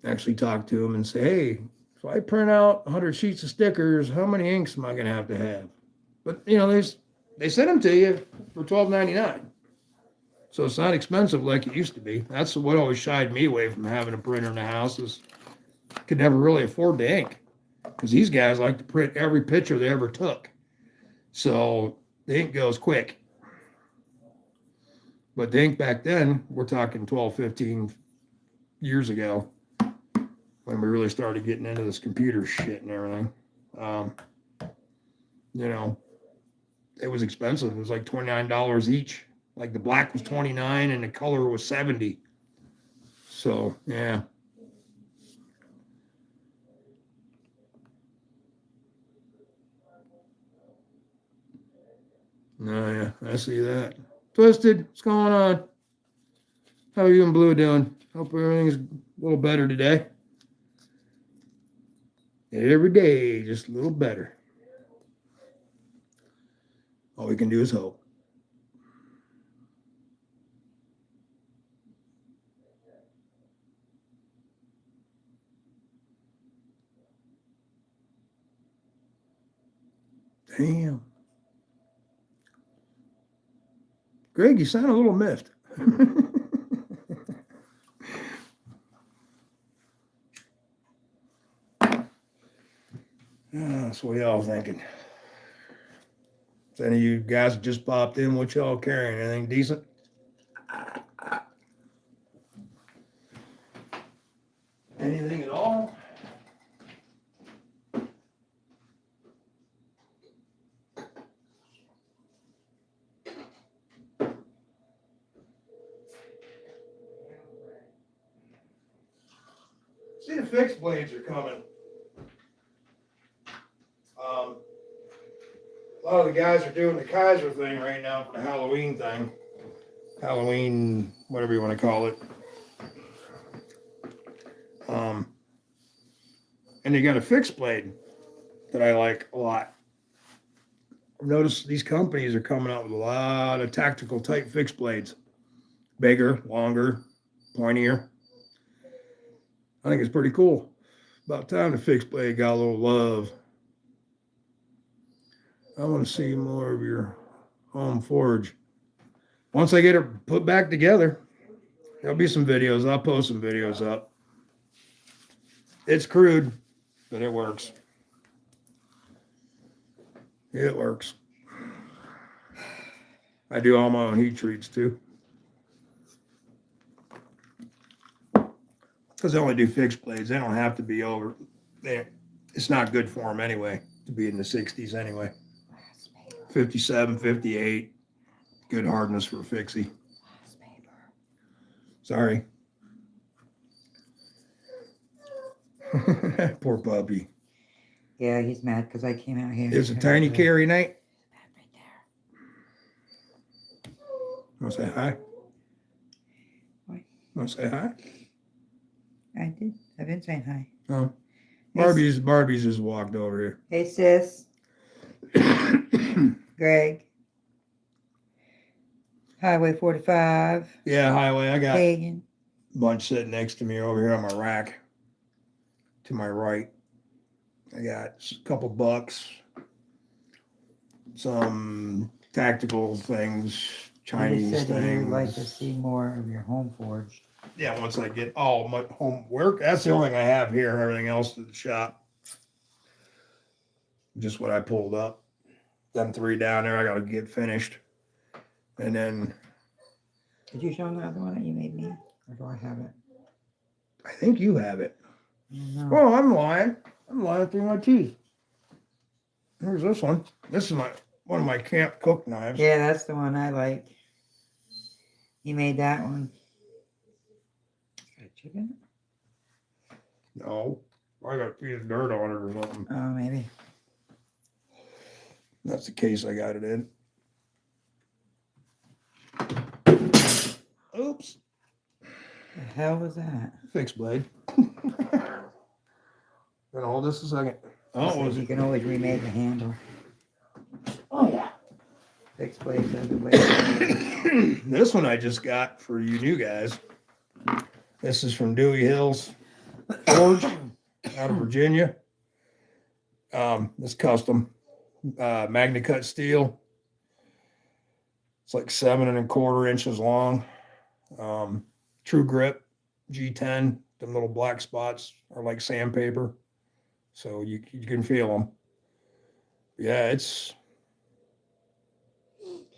Speaker 1: Actually talk to them and say, hey, if I print out 100 sheets of stickers, how many inks am I going to have? But, they send them to you for $12.99. So it's not expensive like it used to be. That's what always shied me away from having a printer in the house is could never really afford the ink because these guys like to print every picture they ever took. So the ink goes quick. But the ink back then, we're talking 12, 15 years ago when we really started getting into this computer shit and everything. It was expensive. It was like $29 each. Like the black was $29 and the color was $70. So, yeah. No, yeah, I see that. Twisted, what's going on? How are you and Blue doing? Hope everything's a little better today. Every day, just a little better. All we can do is hope. Damn. Greg, you sound a little miffed. That's what y'all thinking. If any of you guys just popped in, what y'all carrying? Anything decent? Anything at all? See, the fixed blades are coming. A lot of the guys are doing the Kaiser thing right now for the Halloween thing. Halloween, whatever you want to call it. And they got a fixed blade that I like a lot. I've noticed these companies are coming out with a lot of tactical type fixed blades. Bigger, longer, pointier. I think it's pretty cool. About time the fixed blade got a little love. I want to see more of your home forge. Once I get it put back together, there'll be some videos. I'll post some videos up. It's crude, but it works. It works. I do all my own heat treats too. Because I only do fixed blades. They don't have to be over. It's not good for them anyway, to be in the 60s anyway. 57, 58. Good hardness for a fixie. Sorry. Poor puppy.
Speaker 2: Yeah, he's mad because I came out here.
Speaker 1: It's a tiny carry night.
Speaker 2: Right there.
Speaker 1: Want to say hi?
Speaker 2: What?
Speaker 1: Want to say hi?
Speaker 2: I did. I've been saying hi.
Speaker 1: Oh, Barbie's just walked over here.
Speaker 2: Hey, sis. Greg. Highway 45.
Speaker 1: Yeah, highway. I got
Speaker 2: Hagen.
Speaker 1: a bunch sitting next to me over here on my rack. To my right, I got a couple bucks, some tactical things, Chinese
Speaker 2: you said that
Speaker 1: things.
Speaker 2: you'd like to see more of your home forged.
Speaker 1: Yeah, once I get all my homework, that's the only thing I have here. Everything else to the shop. Just what I pulled up. Them 3 down there, I got to get finished. And then
Speaker 2: Did you show them the other one that you made me? Or do I have it?
Speaker 1: I think you have it.
Speaker 2: No.
Speaker 1: Oh, I'm lying. I'm lying through my teeth. Here's this one. This is one of my camp cook knives.
Speaker 2: Yeah, that's the one I like. You made that one. Got a chicken?
Speaker 1: No, I got a piece of dirt on it or something.
Speaker 2: Oh, maybe.
Speaker 1: That's the case I got it in. Oops.
Speaker 2: The hell was that?
Speaker 1: Fixed blade. Gonna hold this a second. Oh,
Speaker 2: So
Speaker 1: was
Speaker 2: you
Speaker 1: it?
Speaker 2: can always remake the handle.
Speaker 1: Oh, yeah.
Speaker 2: Fixed blades are the way.
Speaker 1: This one I just got for you new guys. This is from Dewey Hills Forge out of Virginia. It's custom. Magna cut steel. It's like 7¼ inches long. True grip, G10. Them little black spots are like sandpaper, so you can feel them. Yeah, it's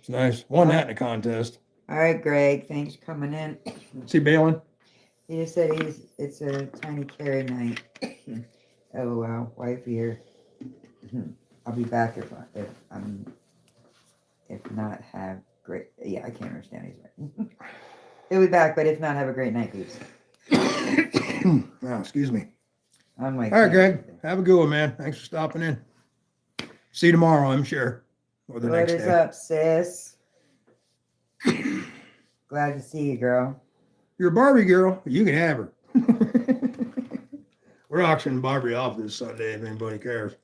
Speaker 1: nice. Won that in a contest.
Speaker 2: All right, Greg. Thanks for coming in.
Speaker 1: See Balin?
Speaker 2: He just said it's a tiny carry night. Oh wow, wife here. I'll be back if not have great. Yeah, I can't understand. He's right. He'll be back, but if not, have a great night, peeps.
Speaker 1: Oh, excuse me.
Speaker 2: I'm like,
Speaker 1: All right, Greg. Have a good one, man. Thanks for stopping in. See you tomorrow, I'm sure. Or the
Speaker 2: What
Speaker 1: next
Speaker 2: is
Speaker 1: day.
Speaker 2: up, sis? Glad to see you, girl.
Speaker 1: You're a Barbie girl. You can have her. We're auctioning Barbie off this Sunday if anybody cares.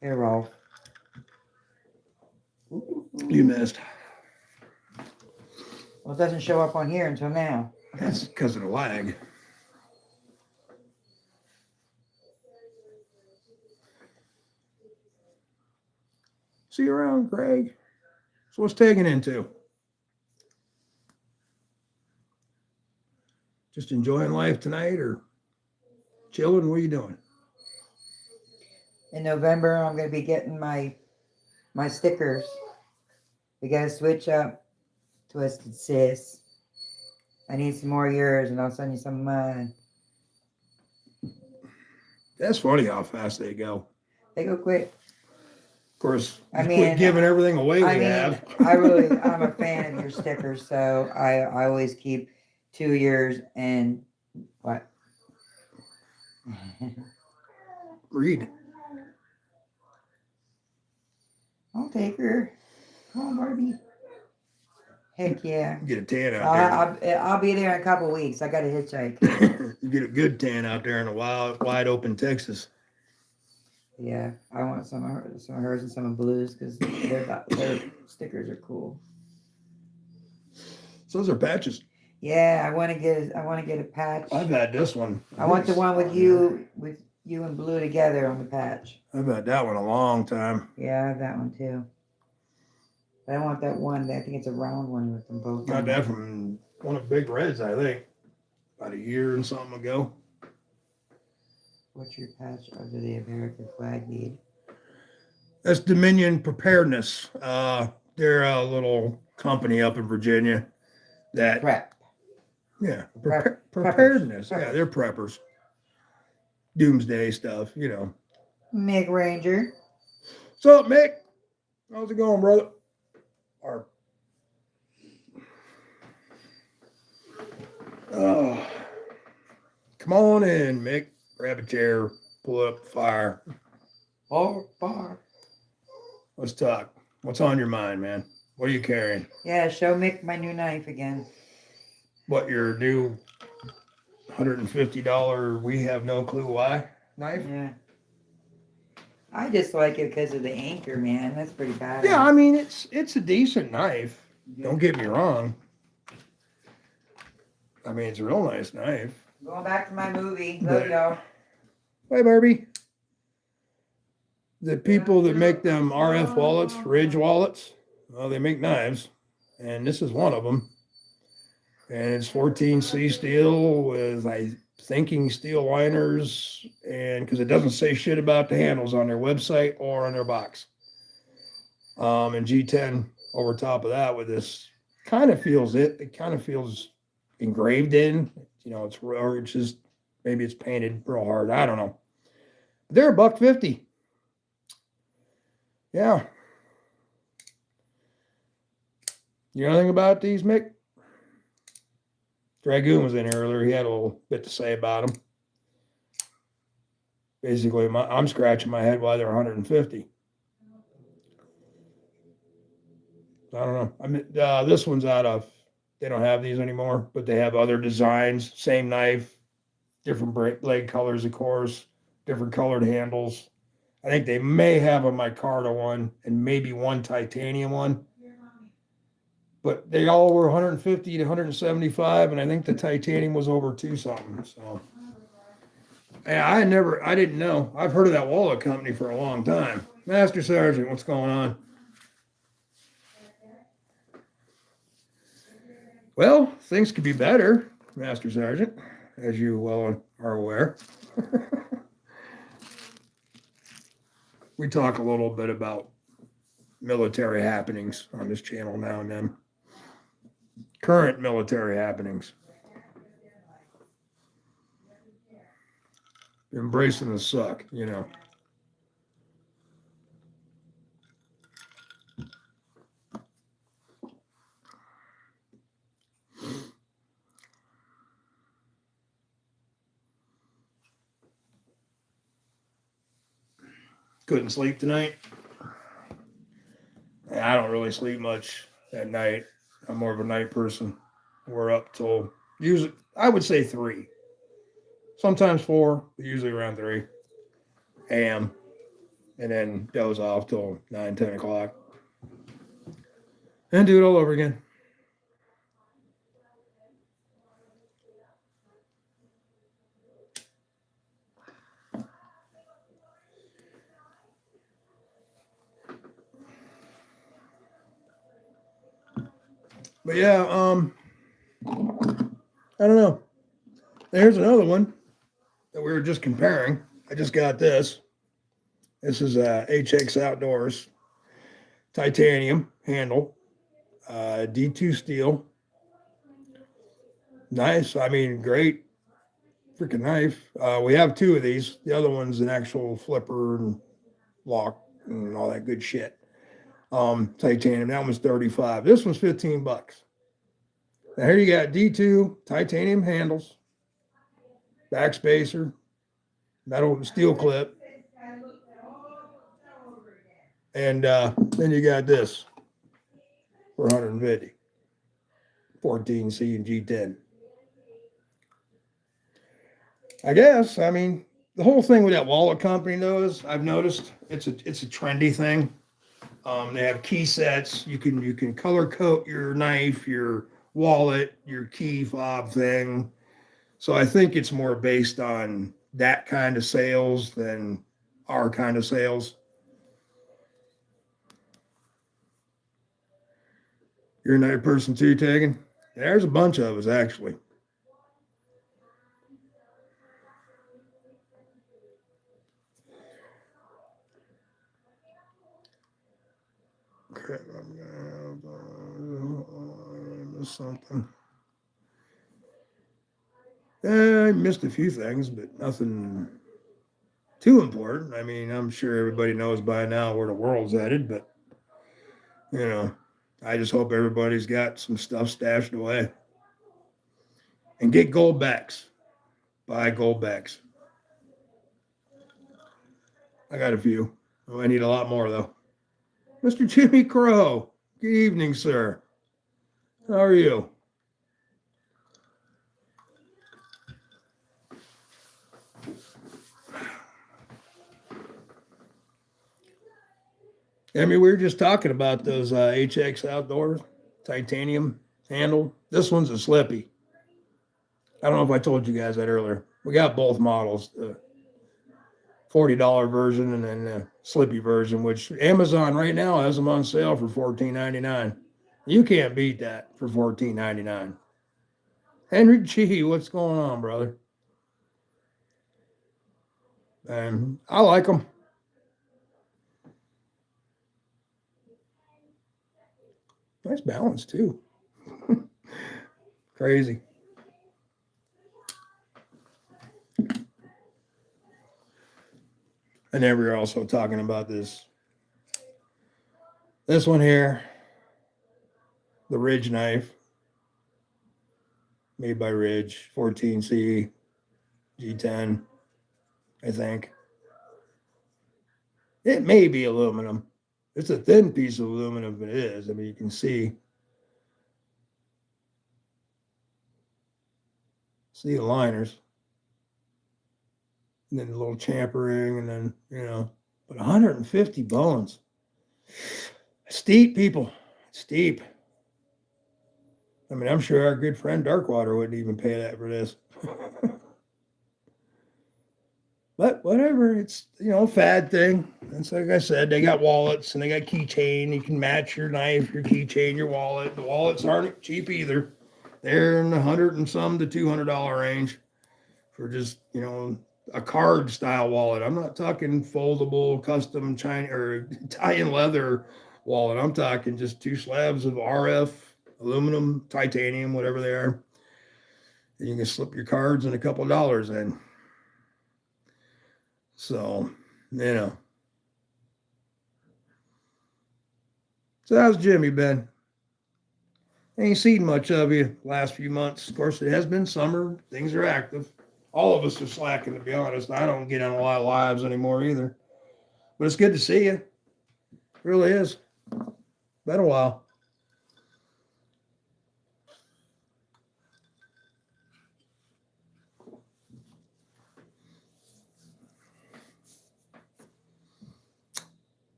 Speaker 2: Hey, Rolf.
Speaker 1: You missed.
Speaker 2: Well, it doesn't show up on here until now.
Speaker 1: That's because of the lag. See you around, Greg. So what's taking into? Just enjoying life tonight or chilling? What are you doing?
Speaker 2: In November, I'm going to be getting my stickers. We got to switch up, Twisted Sis. I need some more of yours, and I'll send you some of mine.
Speaker 1: That's funny how fast they go.
Speaker 2: They go quick.
Speaker 1: Of course,
Speaker 2: I
Speaker 1: you
Speaker 2: mean,
Speaker 1: quit giving everything away we have.
Speaker 2: I'm a fan of your stickers, so I always keep 2 years and what?
Speaker 1: Read.
Speaker 2: I'll take her. Come on, Barbie. Heck yeah.
Speaker 1: Get a tan out
Speaker 2: I'll be there in a couple weeks. I got to hitchhike.
Speaker 1: there. You get a good tan out there in the wide open Texas.
Speaker 2: Yeah, I want some of hers and some of Blue's because their stickers are cool.
Speaker 1: So those are patches.
Speaker 2: Yeah, I want to get a patch.
Speaker 1: I've had this one.
Speaker 2: I want the one with you and Blue together on the patch.
Speaker 1: I've had that one a long time.
Speaker 2: Yeah, I have that one too. But I want that one. I think it's a round one with them both.
Speaker 1: Got that from one of Big Red's, I think, about a year and something ago.
Speaker 2: What's your patch under the American flag need?
Speaker 1: That's Dominion Preparedness. They're a little company up in Virginia that
Speaker 2: Prep.
Speaker 1: yeah,
Speaker 2: Prep-
Speaker 1: preparedness.
Speaker 2: preppers.
Speaker 1: Yeah, they're preppers. Doomsday stuff, you know.
Speaker 2: Mig Ranger.
Speaker 1: What's up, Mick? How's it going, brother? Or come on in, Mick. Grab a chair, pull up the fire.
Speaker 2: Oh, bar.
Speaker 1: Let's talk. What's on your mind, man? What are you carrying?
Speaker 2: Yeah, show Mick my new knife again.
Speaker 1: What, your new $150 we have no clue why knife?
Speaker 2: Yeah. I just like it because of the anchor, man. That's pretty bad.
Speaker 1: Yeah, I mean it's a decent knife. Don't get me wrong. I mean, it's a real nice knife.
Speaker 2: Going back to my movie. Love y'all.
Speaker 1: Bye, Barbie. The people that make them RF wallets, Ridge wallets, well, they make knives, and this is one of them. And it's 14C steel with, I thinking, steel liners, and because it doesn't say shit about the handles on their website or on their box. And G10 over top of that with this kind of feels it kind of feels engraved in, you know, or it's just maybe it's painted real hard. I don't know. They're $150. Yeah. You know anything about these, Mick? Dragoon was in here earlier. He had a little bit to say about them. Basically, I'm scratching my head why they're 150. I don't know. I mean, this one's out of, they don't have these anymore, but they have other designs, same knife, different blade colors, of course, different colored handles. I think they may have a micarta one and maybe one titanium one. But they all were 150 to 175, and I think the titanium was over 2 something. So, yeah, I didn't know. I've heard of that wallet company for a long time. Master Sergeant, what's going on? Well, things could be better, Master Sergeant, as you well are aware. We talk a little bit about military happenings on this channel now and then. Current military happenings. Embracing the suck, you know. Couldn't sleep tonight. I don't really sleep much at night. I'm more of a night person. We're up till usually, I would say 3. Sometimes 4, but usually around 3 a.m. And then doze off till 9, 10 o'clock. And do it all over again. But yeah, I don't know. There's another one that we were just comparing. I just got this. This is HX Outdoors titanium handle, D2 steel. Nice. I mean, great freaking knife. We have 2 of these. The other one's an actual flipper and lock and all that good shit. Titanium. That one's 35. This one's $15. Now here you got D2 titanium handles, backspacer, metal steel clip, and then you got this for 150, 14C and G10. I guess. I mean, the whole thing with that wallet company, though, is I've noticed it's a trendy thing. They have key sets. You can color code your knife, your wallet, your key fob thing. So I think it's more based on that kind of sales than our kind of sales. You're a night person too, Tegan? There's a bunch of us actually. Crap, I'm gonna miss something. I missed a few things, but nothing too important. I mean, I'm sure everybody knows by now where the world's headed, but you know, I just hope everybody's got some stuff stashed away. And get gold backs. Buy gold backs. I got a few. Oh, I need a lot more though. Mr. Jimmy Crow. Good evening, sir. How are you? I mean, we were just talking about those HX Outdoors titanium handle. This one's a slippy. I don't know if I told you guys that earlier. We got both models, the $40 version and then the slippy version, which Amazon right now has them on sale for $14.99. You can't beat that for $14.99. Henry G, what's going on, brother? And I like them. Nice balance too. Crazy. And then we were also talking about this one here, the Ridge knife, made by Ridge, 14C G10, I think. It may be aluminum. It's a thin piece of aluminum, but it is. I mean, you can see the liners. And then a little champering, and then, but 150 bones. Steep, people. Steep. I mean, I'm sure our good friend Darkwater wouldn't even pay that for this. But whatever, it's, fad thing. It's like I said, they got wallets and they got keychain. You can match your knife, your keychain, your wallet. The wallets aren't cheap either. They're in the $100 and some to $200 range for just, a card style wallet. I'm not talking foldable, custom China or Italian leather wallet. I'm talking just 2 slabs of RF, aluminum, titanium, whatever they are. And you can slip your cards and a couple of dollars in. So, So how's Jimmy been? Ain't seen much of you last few months. Of course, it has been summer. Things are active. All of us are slacking, to be honest. I don't get on a lot of lives anymore either. But it's good to see you. It really is. Been a while.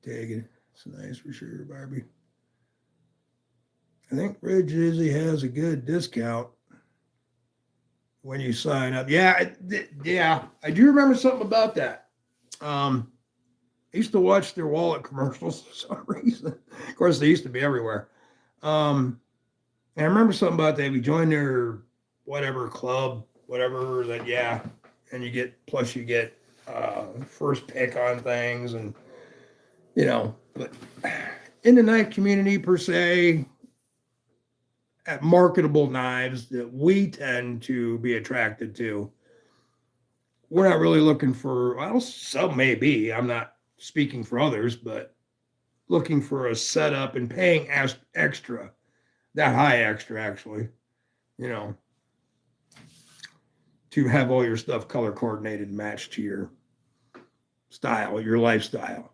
Speaker 1: Take it. It's nice for sure, Barbie. I think Ridge Izzy has a good discount when you sign up. Yeah, I do remember something about that. I used to watch their wallet commercials for some reason. Of course, they used to be everywhere. And I remember something about that. We joined their whatever club, whatever that, and you get first pick on things, and but in the knife community per se, at marketable knives that we tend to be attracted to, we're not really looking for, well, some may be, I'm not speaking for others, but looking for a setup and paying extra, that high extra actually, to have all your stuff color coordinated and matched to your style, your lifestyle.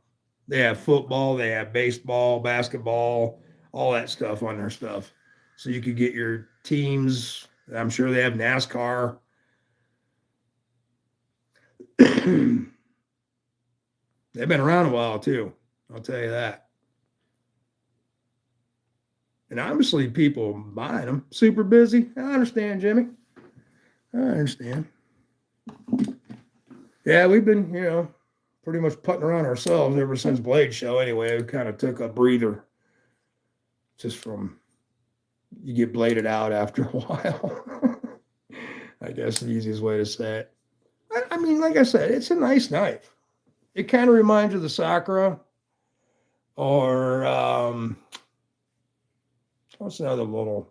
Speaker 1: They have football, they have baseball, basketball, all that stuff on their stuff. So you could get your teams. I'm sure they have NASCAR. They've been around a while too. I'll tell you that. And obviously people buying them. Super busy. I understand, Jimmy. I understand. Yeah, we've been, pretty much putting around ourselves ever since Blade Show anyway. We kind of took a breather just from you get bladed out after a while. I guess the easiest way to say it. I mean, like I said, it's a nice knife. It kind of reminds you of the Sakura or what's another little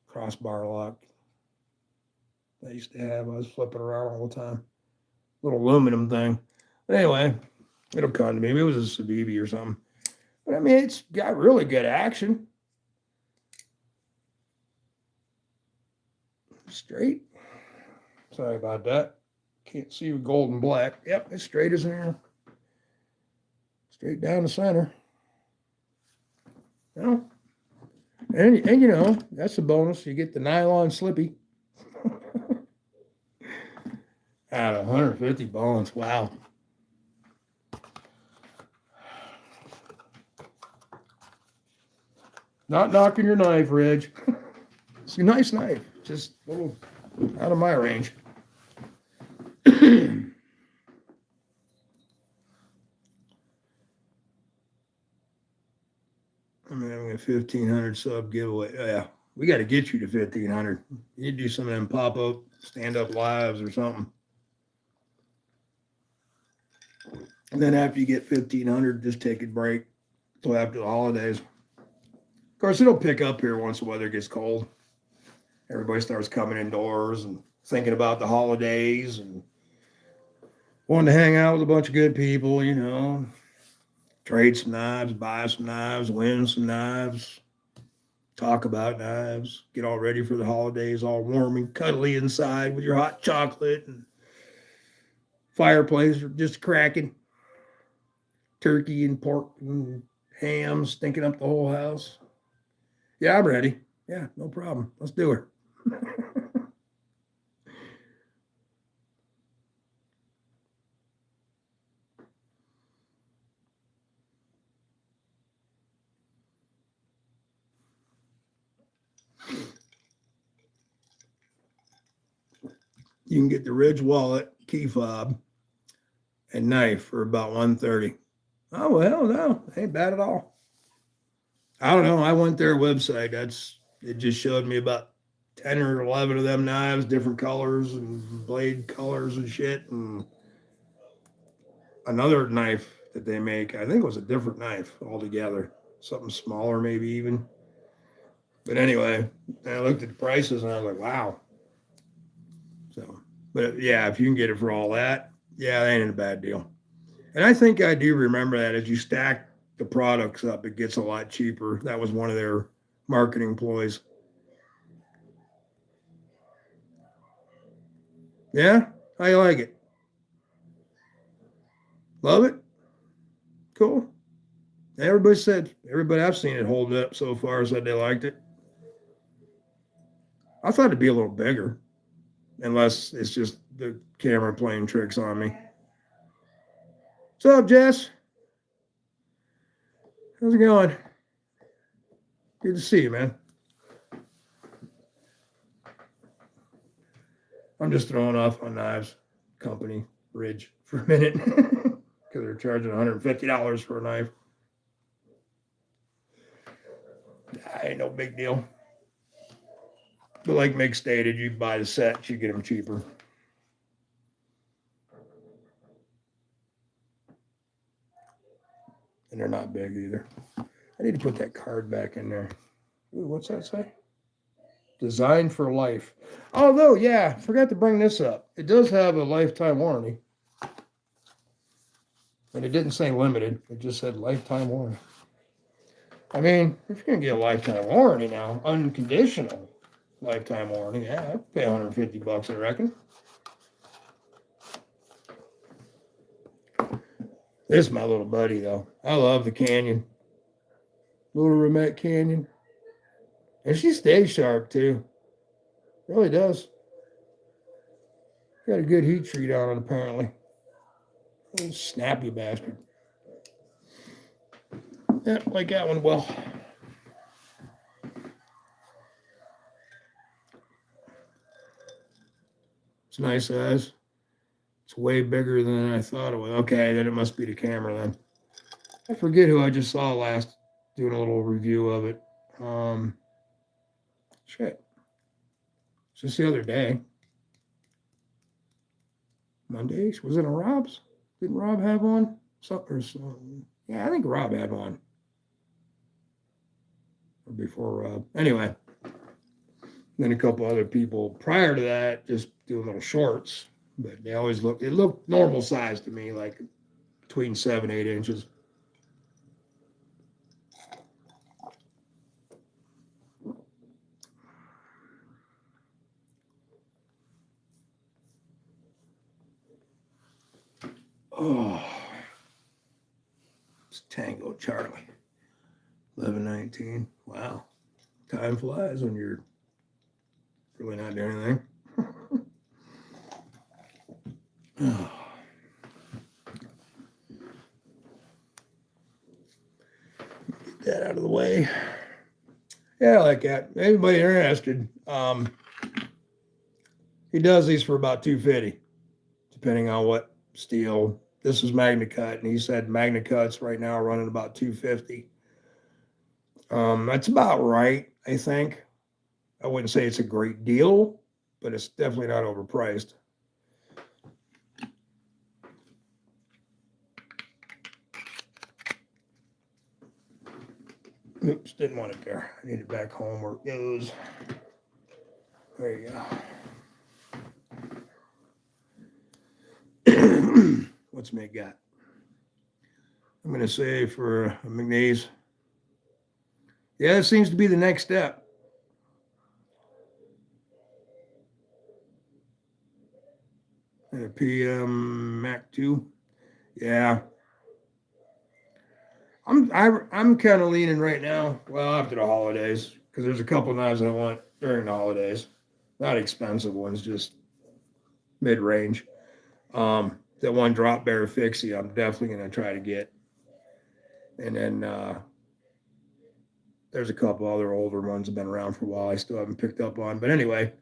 Speaker 1: crossbar lock I used to have? I was flipping around all the time. Little aluminum thing. But anyway, it'll come to me. Maybe it was a Civivi or something. But I mean, it's got really good action. Straight. Sorry about that. Can't see with gold and black. Yep, it's straight as an arrow. Straight down the center. And that's a bonus. You get the nylon slippy. Out of 150 bones. Wow. Not knocking your knife, Reg. It's a nice knife. Just a little out of my range. I'm having a 1,500 sub giveaway. Yeah, we got to get you to 1,500. You need to do some of them pop-up, stand-up lives or something. And then after you get 1,500, just take a break until after the holidays. Of course, it'll pick up here once the weather gets cold. Everybody starts coming indoors and thinking about the holidays and wanting to hang out with a bunch of good people, trade some knives, buy some knives, win some knives, talk about knives, get all ready for the holidays, all warm and cuddly inside with your hot chocolate and fireplace just cracking, turkey and pork and ham stinking up the whole house. Yeah, I'm ready. Yeah, no problem. Let's do it. You can get the Ridge wallet, key fob, and knife for about $130. Oh, well, no, ain't bad at all. I don't know. I went their website. It just showed me about 10 or 11 of them knives, different colors and blade colors and shit. And another knife that they make, I think it was a different knife altogether, something smaller maybe even. But anyway, I looked at the prices and I was like, wow. So, but yeah, if you can get it for all that, yeah, that ain't a bad deal. And I think I do remember that as you stack the products up, it gets a lot cheaper. That was one of their marketing ploys. Yeah, how you like it? Love it? Cool. Everybody I've seen it hold up so far said they liked it. I thought it'd be a little bigger, unless it's just the camera playing tricks on me. What's up, Jess? How's it going? Good to see you, man. I'm just throwing off on Knives Company Ridge for a minute because they're charging $150 for a knife. Ain't no big deal. But like Mick stated, you buy the set, you get them cheaper. And they're not big either. I need to put that card back in there. Ooh, what's that say? Designed for life. Although, yeah, forgot to bring this up. It does have a lifetime warranty. And it didn't say limited. It just said lifetime warranty. I mean, if you're going to get a lifetime warranty now, unconditional lifetime warranty, yeah, I'd pay $150, I reckon. This is my little buddy, though. I love the Canyon. Little Remet Canyon. And she stays sharp, too. Really does. Got a good heat treat on it, apparently. Little snappy bastard. Yeah, like that one well. It's a nice size. It's way bigger than I thought it was. Okay, then it must be the camera then. I forget who I just saw last doing a little review of it. Shit. Just the other day. Mondays? Was it a Rob's? Didn't Rob have one? Something. Yeah, I think Rob had one. Or before Rob. Anyway. Then a couple other people prior to that just do little shorts. But they always it looked normal size to me, like between 7 8 inches. Oh, it's Tango Charlie. 11:19. Wow. Time flies when you're really not doing anything. Oh. Get that out of the way. Yeah, I like that. Anybody interested? He does these for about $250, depending on what steel. This is Magna Cut, and he said Magna Cuts right now are running about $250. That's about right, I think. I wouldn't say it's a great deal, but it's definitely not overpriced. Oops, didn't want it there. I need it back home where it goes. There you go. What's Mick got? I'm going to say for a McNeese. Yeah, it seems to be the next step. And a PM Mac 2. Yeah. I'm kind of leaning right now. Well, after the holidays, because there's a couple knives I want during the holidays. Not expensive ones, just mid-range. That one drop bear fixie, I'm definitely going to try to get. And then there's a couple other older ones that have been around for a while I still haven't picked up on. But anyway,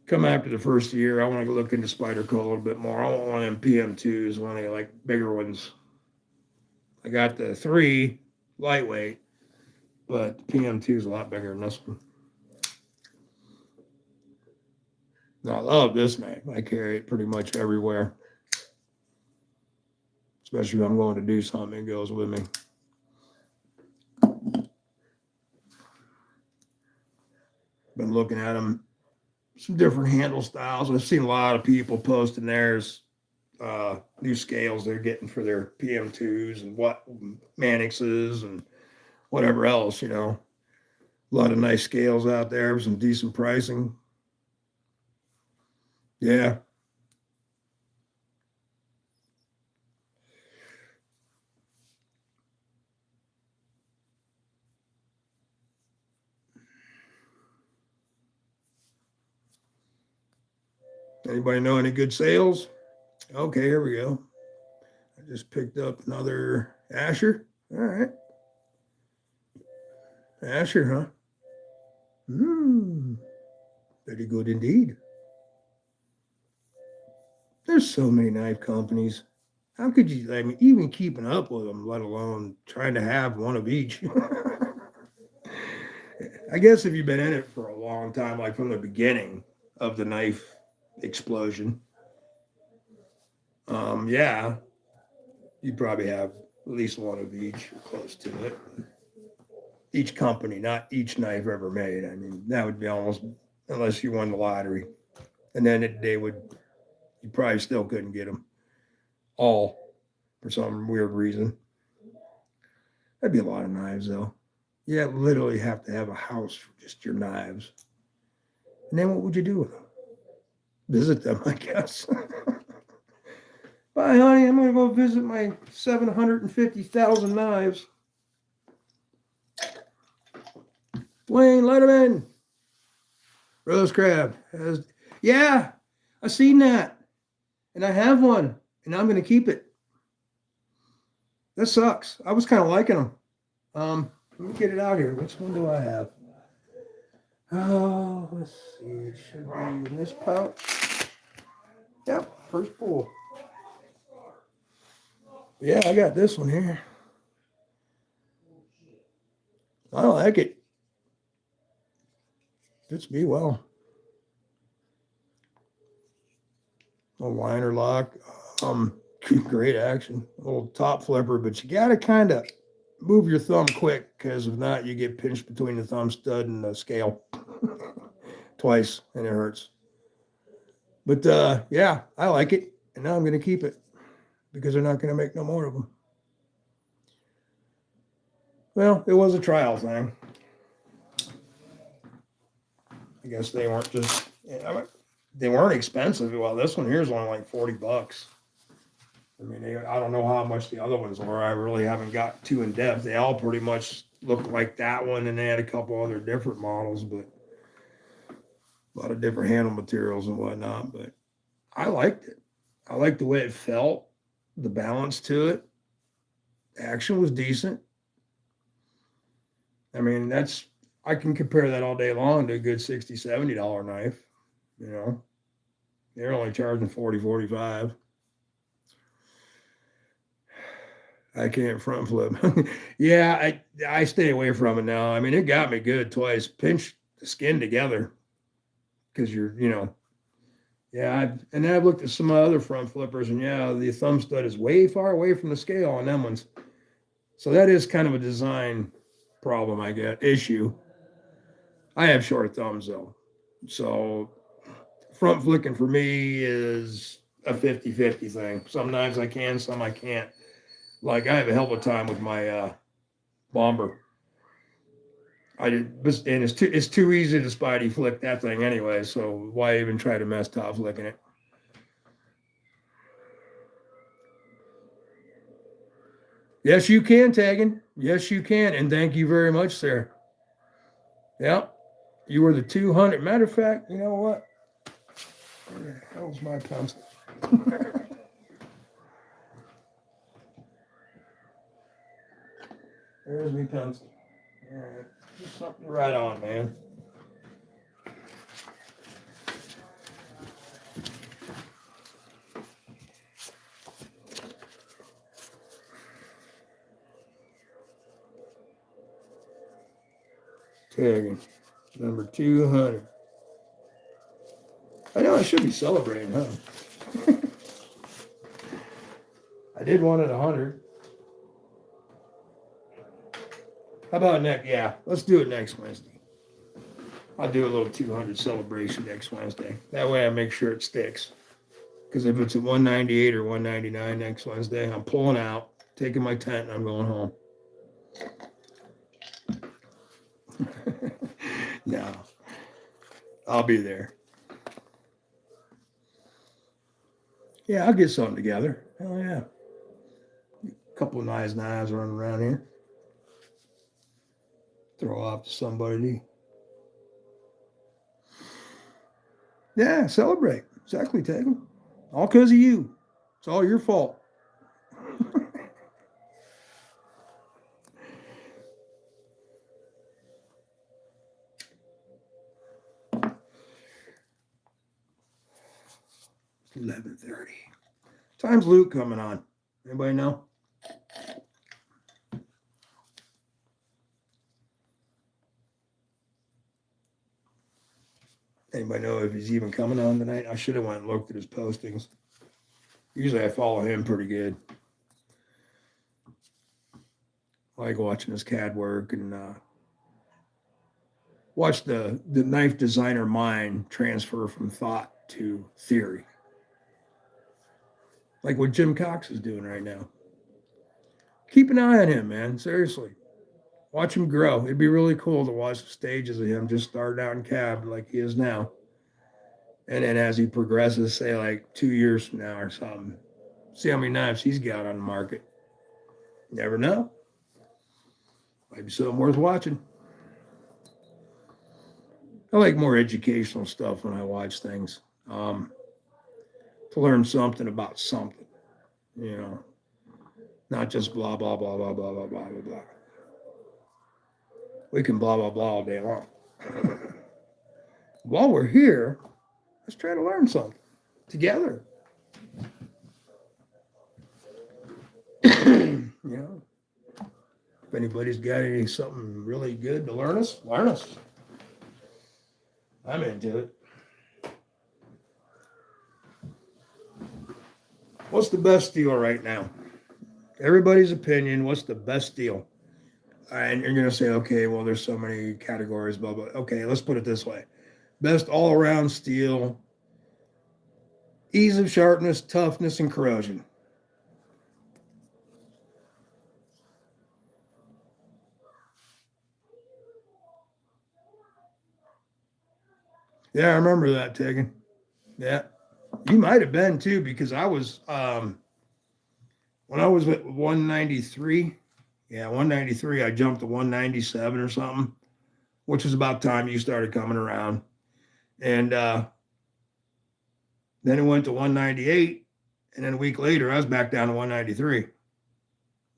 Speaker 1: come after the first year, I want to look into Spyderco a little bit more. I want one of them PM2s, one of the like bigger ones. I got the 3 lightweight, but the PM2 is a lot bigger than this one. Now, I love this knife. I carry it pretty much everywhere. Especially if I'm going to do something, it goes with me. Been looking at them, some different handle styles. I've seen a lot of people posting theirs, new scales they're getting for their PM2s and what Mannixes and whatever else, A lot of nice scales out there with some decent pricing. Yeah. Anybody know any good sales? Okay, here we go. I just picked up another Asher. All right. Asher, huh? Very good indeed. There's so many knife companies. How could you, even keeping up with them, let alone trying to have one of each? I guess if you've been in it for a long time, like from the beginning of the knife explosion, yeah, you probably have at least one of each or close to it. Each company, not each knife ever made. I mean, that would be almost, unless you won the lottery. And then you probably still couldn't get them all for some weird reason. That'd be a lot of knives, though. You literally have to have a house for just your knives. And then what would you do with them? Visit them, I guess. Bye, honey. I'm going to go visit my 750,000 knives. Wayne, let him in. Rose crab. Yeah, I seen that. And I have one. And I'm going to keep it. That sucks. I was kind of liking them. Let me get it out here. Which one do I have? Oh, let's see. It should be in this pouch. Yep, first pull. Yeah, I got this one here. I like it. Fits me well. A liner lock. Great action. A little top flipper, but you gotta kind of move your thumb quick, because if not, you get pinched between the thumb stud and the scale twice, and it hurts. But yeah, I like it, and now I'm gonna keep it because they're not gonna make no more of them. Well, it was a trial thing. I guess they weren't just, they weren't expensive. Well, this one here is only like $40. I mean, I don't know how much the other ones were. I really haven't got too in depth. They all pretty much look like that one, and they had a couple other different models, but a lot of different handle materials and whatnot. But I liked it. I liked the way it felt, the balance to it. The action was decent. I mean, I can compare that all day long to a good $60, $70 knife. You know, they're only charging 40, 45. I can't front flip. Yeah, I stay away from it now. I mean, it got me good twice. Pinch the skin together because yeah. And then I've looked at some other front flippers, and yeah, the thumb stud is way far away from the scale on them ones. So that is kind of a design problem, I get issue. I have short thumbs though, so front flicking for me is a 50-50 thing. Sometimes I can, some I can't. Like I have a hell of a time with my bomber. And it's too easy to spidey flick that thing anyway. So why even try to mess top flicking it? Yes, you can, Taggin. Yes, you can, and thank you very much, sir. Yep, you were the 200. Matter of fact, you know what? Where the hell's my pencil? There's my pencil. All right, just something to write on, man. Tagging number 200. I know I should be celebrating, huh? I did one at 100. How about next? Yeah, let's do it next Wednesday. I'll do a little 200 celebration next Wednesday. That way I make sure it sticks. Because if it's a 198 or 199 next Wednesday, I'm pulling out, taking my tent, and I'm going home. No, I'll be there. Yeah, I'll get something together. Hell yeah. A couple of nice knives running around here. Throw off to somebody. Yeah, celebrate. Exactly, Tatum. All because of you. It's all your fault. 11:30. Time's Luke coming on? Anybody know? Anybody know if he's even coming on tonight? I should have went and looked at his postings. Usually I follow him pretty good. I like watching his CAD work and watch the knife designer mind transfer from thought to theory. Like what Jim Cox is doing right now. Keep an eye on him, man. Seriously. Watch him grow. It'd be really cool to watch the stages of him just starting out in cab like he is now. And then as he progresses, say like 2 years from now or something, see how many knives he's got on the market. Never know. Might be something worth watching. I like more educational stuff when I watch things. To learn something about something, not just blah, blah, blah, blah, blah, blah, blah, blah, blah. We can blah, blah, blah all day long. while we're here, let's try to learn something together. You know, if anybody's got something really good to learn us, learn us. I'm into it. What's the best deal right now? Everybody's opinion, what's the best deal? And you're going to say, okay, well, there's so many categories, blah, blah. Okay, let's put it this way. Best all-around steel, ease of sharpness, toughness, and corrosion. Yeah, I remember that, Tegan. Yeah. You might have been, too, because I was, when I was at 193, 193, I jumped to 197 or something, which was about time you started coming around. And then it went to 198, and then a week later, I was back down to 193.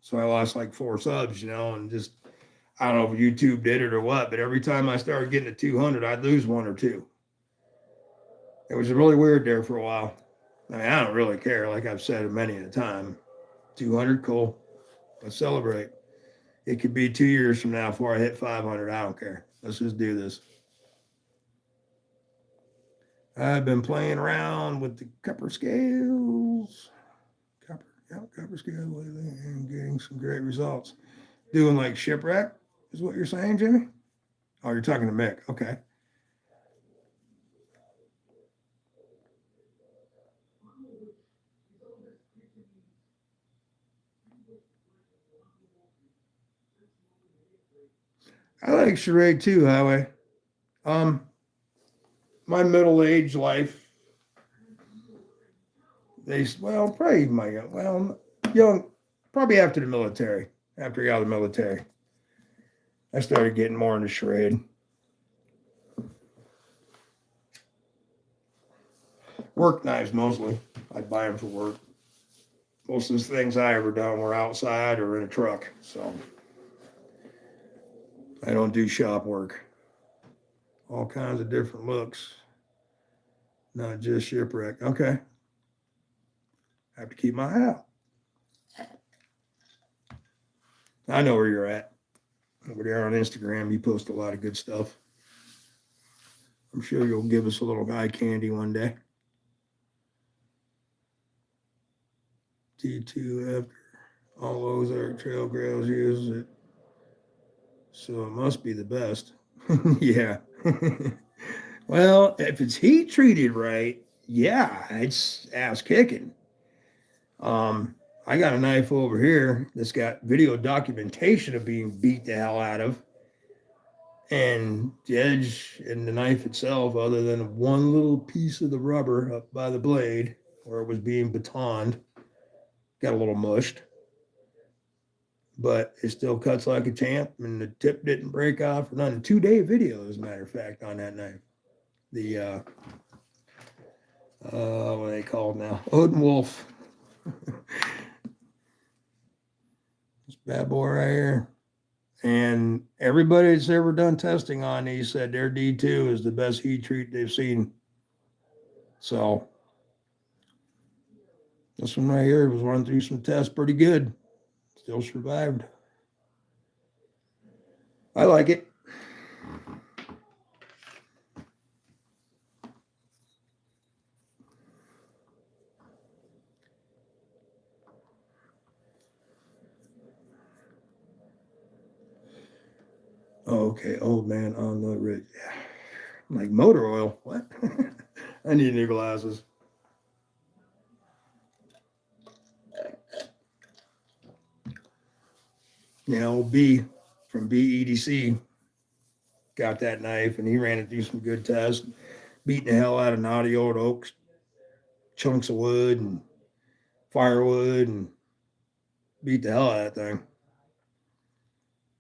Speaker 1: So I lost like 4 subs, and just, I don't know if YouTube did it or what, but every time I started getting to 200, I'd lose 1 or 2. It was really weird there for a while. I mean, I don't really care, like I've said many a time. 200, cool. Let's celebrate. It could be 2 years from now before I hit 500. I don't care. Let's just do this. I've been playing around with the copper scales. Copper scale lately and getting some great results. Doing like shipwreck is what you're saying, Jimmy? Oh, you're talking to Mick. Okay. I like charade too, Highway. My middle-aged life, young, probably after the military. After I got out of the military, I started getting more into charade. Work knives mostly. I'd buy them for work. Most of the things I ever done were outside or in a truck, so I don't do shop work. All kinds of different looks, not just shipwreck. Okay. I have to keep my eye out. I know where you're at. Over there on Instagram, you post a lot of good stuff. I'm sure you'll give us a little eye candy one day. T2 after all those Ozark Trail grails uses it. So it must be the best. Yeah. Well, if it's heat treated right, yeah, it's ass kicking. I got a knife over here that's got video documentation of being beat the hell out of. And the edge and the knife itself, other than one little piece of the rubber up by the blade where it was being batoned, got a little mushed. But it still cuts like a champ, and the tip didn't break off or nothing. 2-day video, as a matter of fact, on that knife. The what are they called now? Odin Wolf. This bad boy right here. And everybody that's ever done testing on these said their D2 is the best heat treat they've seen. So this one right here was running through some tests pretty good. Still survived. I like it. Oh, okay, old man on the ridge. Yeah. I'm like, motor oil? What? I need new glasses. Yeah, old B from BEDC got that knife, and he ran it through some good tests, beating the hell out of knotty old oaks, chunks of wood and firewood, and beat the hell out of that thing.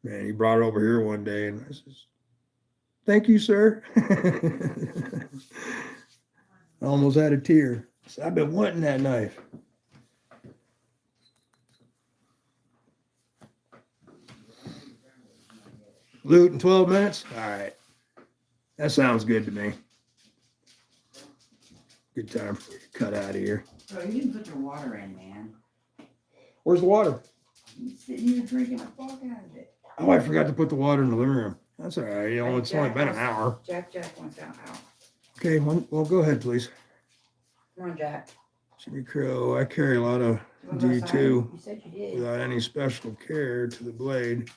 Speaker 1: Man, he brought it over here one day, and I says, "Thank you, sir." I almost had a tear. So I've been wanting that knife. Loot in 12 minutes? All right. That sounds good to me. Good time for you to cut out of here.
Speaker 2: Bro, you didn't put your water in, man.
Speaker 1: Where's the water?
Speaker 2: You sitting here drinking the fuck out of it.
Speaker 1: Oh, I forgot to put the water in the living room. That's all right. You know, it's only been an hour.
Speaker 2: Jack wants out.
Speaker 1: Okay, well, go ahead, please.
Speaker 2: Come on, Jack.
Speaker 1: Jimmy Crow, I carry a lot of
Speaker 2: You wanna go outside?
Speaker 1: D2
Speaker 2: You said you did.
Speaker 1: without any special care to the blade,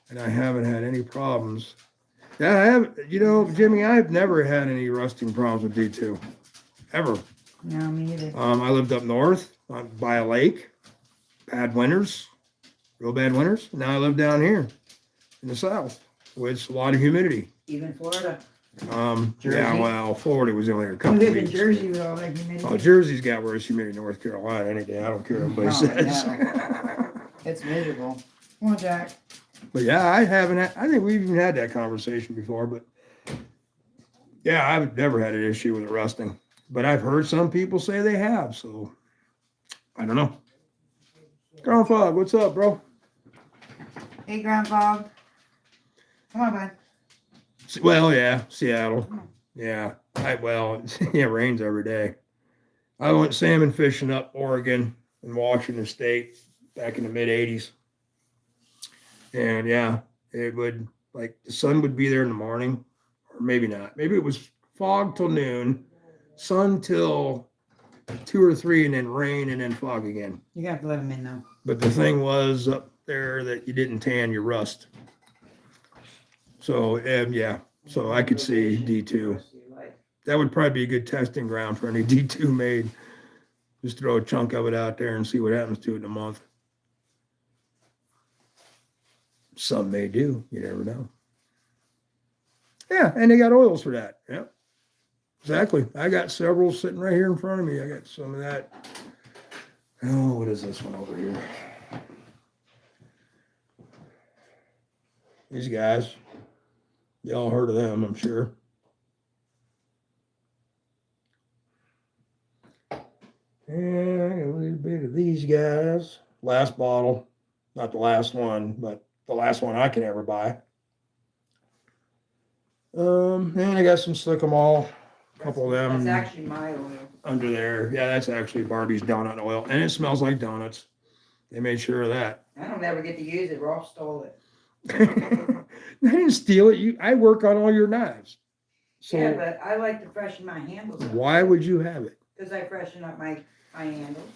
Speaker 1: and I haven't had any problems. Yeah, I have. You know, Jimmy, I've never had any rusting problems with D2, ever.
Speaker 2: No, me either.
Speaker 1: I lived up north by a lake, bad winters, real bad winters. Now I live down here in the south with a lot of humidity.
Speaker 2: Even Florida.
Speaker 1: Yeah,
Speaker 2: Jersey?
Speaker 1: well, Florida was only a
Speaker 2: You
Speaker 1: couple
Speaker 2: live in
Speaker 1: weeks.
Speaker 2: Jersey with all that humidity.
Speaker 1: Oh, Jersey's got worse humidity than North Carolina any day. I don't care what anybody says.
Speaker 2: It's miserable. Come on, Jack.
Speaker 1: But yeah, I haven't. I think we've even had that conversation before. But yeah, I've never had an issue with it rusting. But I've heard some people say they have. So I don't know. Ground Fog, what's up, bro?
Speaker 2: Hey, Groundhog. Come on, bud.
Speaker 1: Well, yeah, Seattle. Yeah, it rains every day. I went salmon fishing up Oregon and Washington State back in the mid '80s, and yeah, it would the sun would be there in the morning, or maybe not. Maybe it was fog till noon, sun till 2 or 3, and then rain and then fog again.
Speaker 2: You have to let him in though.
Speaker 1: But the thing was up there that you didn't tan your rust. So yeah, so I could see D2. That would probably be a good testing ground for any D2 made. Just throw a chunk of it out there and see what happens to it in a month. Some may do. You never know. Yeah, and they got oils for that. Yeah, exactly. I got several sitting right here in front of me. I got some of that. Oh, what is this one over here? These guys. Y'all heard of them, I'm sure. Yeah, I got a little bit of these guys. Last bottle. Not the last one, but the last one I can ever buy. And I got some Slick 'em All. A couple of them.
Speaker 2: That's actually my oil.
Speaker 1: Under there. Yeah, that's actually Barbie's donut oil. And it smells like donuts. They made sure of that.
Speaker 2: I don't ever get to use it. Rolf stole it.
Speaker 1: I didn't steal it. I work on all your knives. So
Speaker 2: yeah, but I like to freshen my handles up.
Speaker 1: why would you have it?
Speaker 2: Because I freshen up my handles.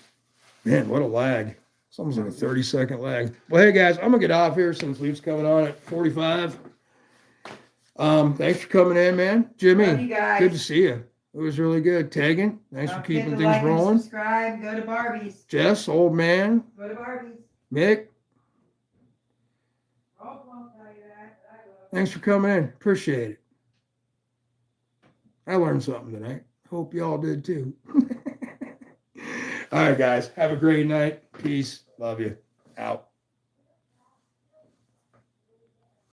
Speaker 1: Man, what a lag. It's almost like a 30-second lag. Well, hey, guys, I'm going to get off here since Leaf's coming on at 45. Thanks for coming in, man. Jimmy,
Speaker 2: Love you guys.
Speaker 1: good to see you. It was really good. Tagging, thanks for
Speaker 2: Don't forget
Speaker 1: keeping
Speaker 2: to
Speaker 1: things
Speaker 2: like and
Speaker 1: rolling.
Speaker 2: subscribe. Go to Barbie's.
Speaker 1: Jess, old man.
Speaker 2: Go to Barbie's.
Speaker 1: Mick,
Speaker 2: Rolf won't tell you that, but I will.
Speaker 1: thanks for coming in. Appreciate it. I learned something tonight. Hope y'all did too. All right, guys. Have a great night. Peace. Love you. Out.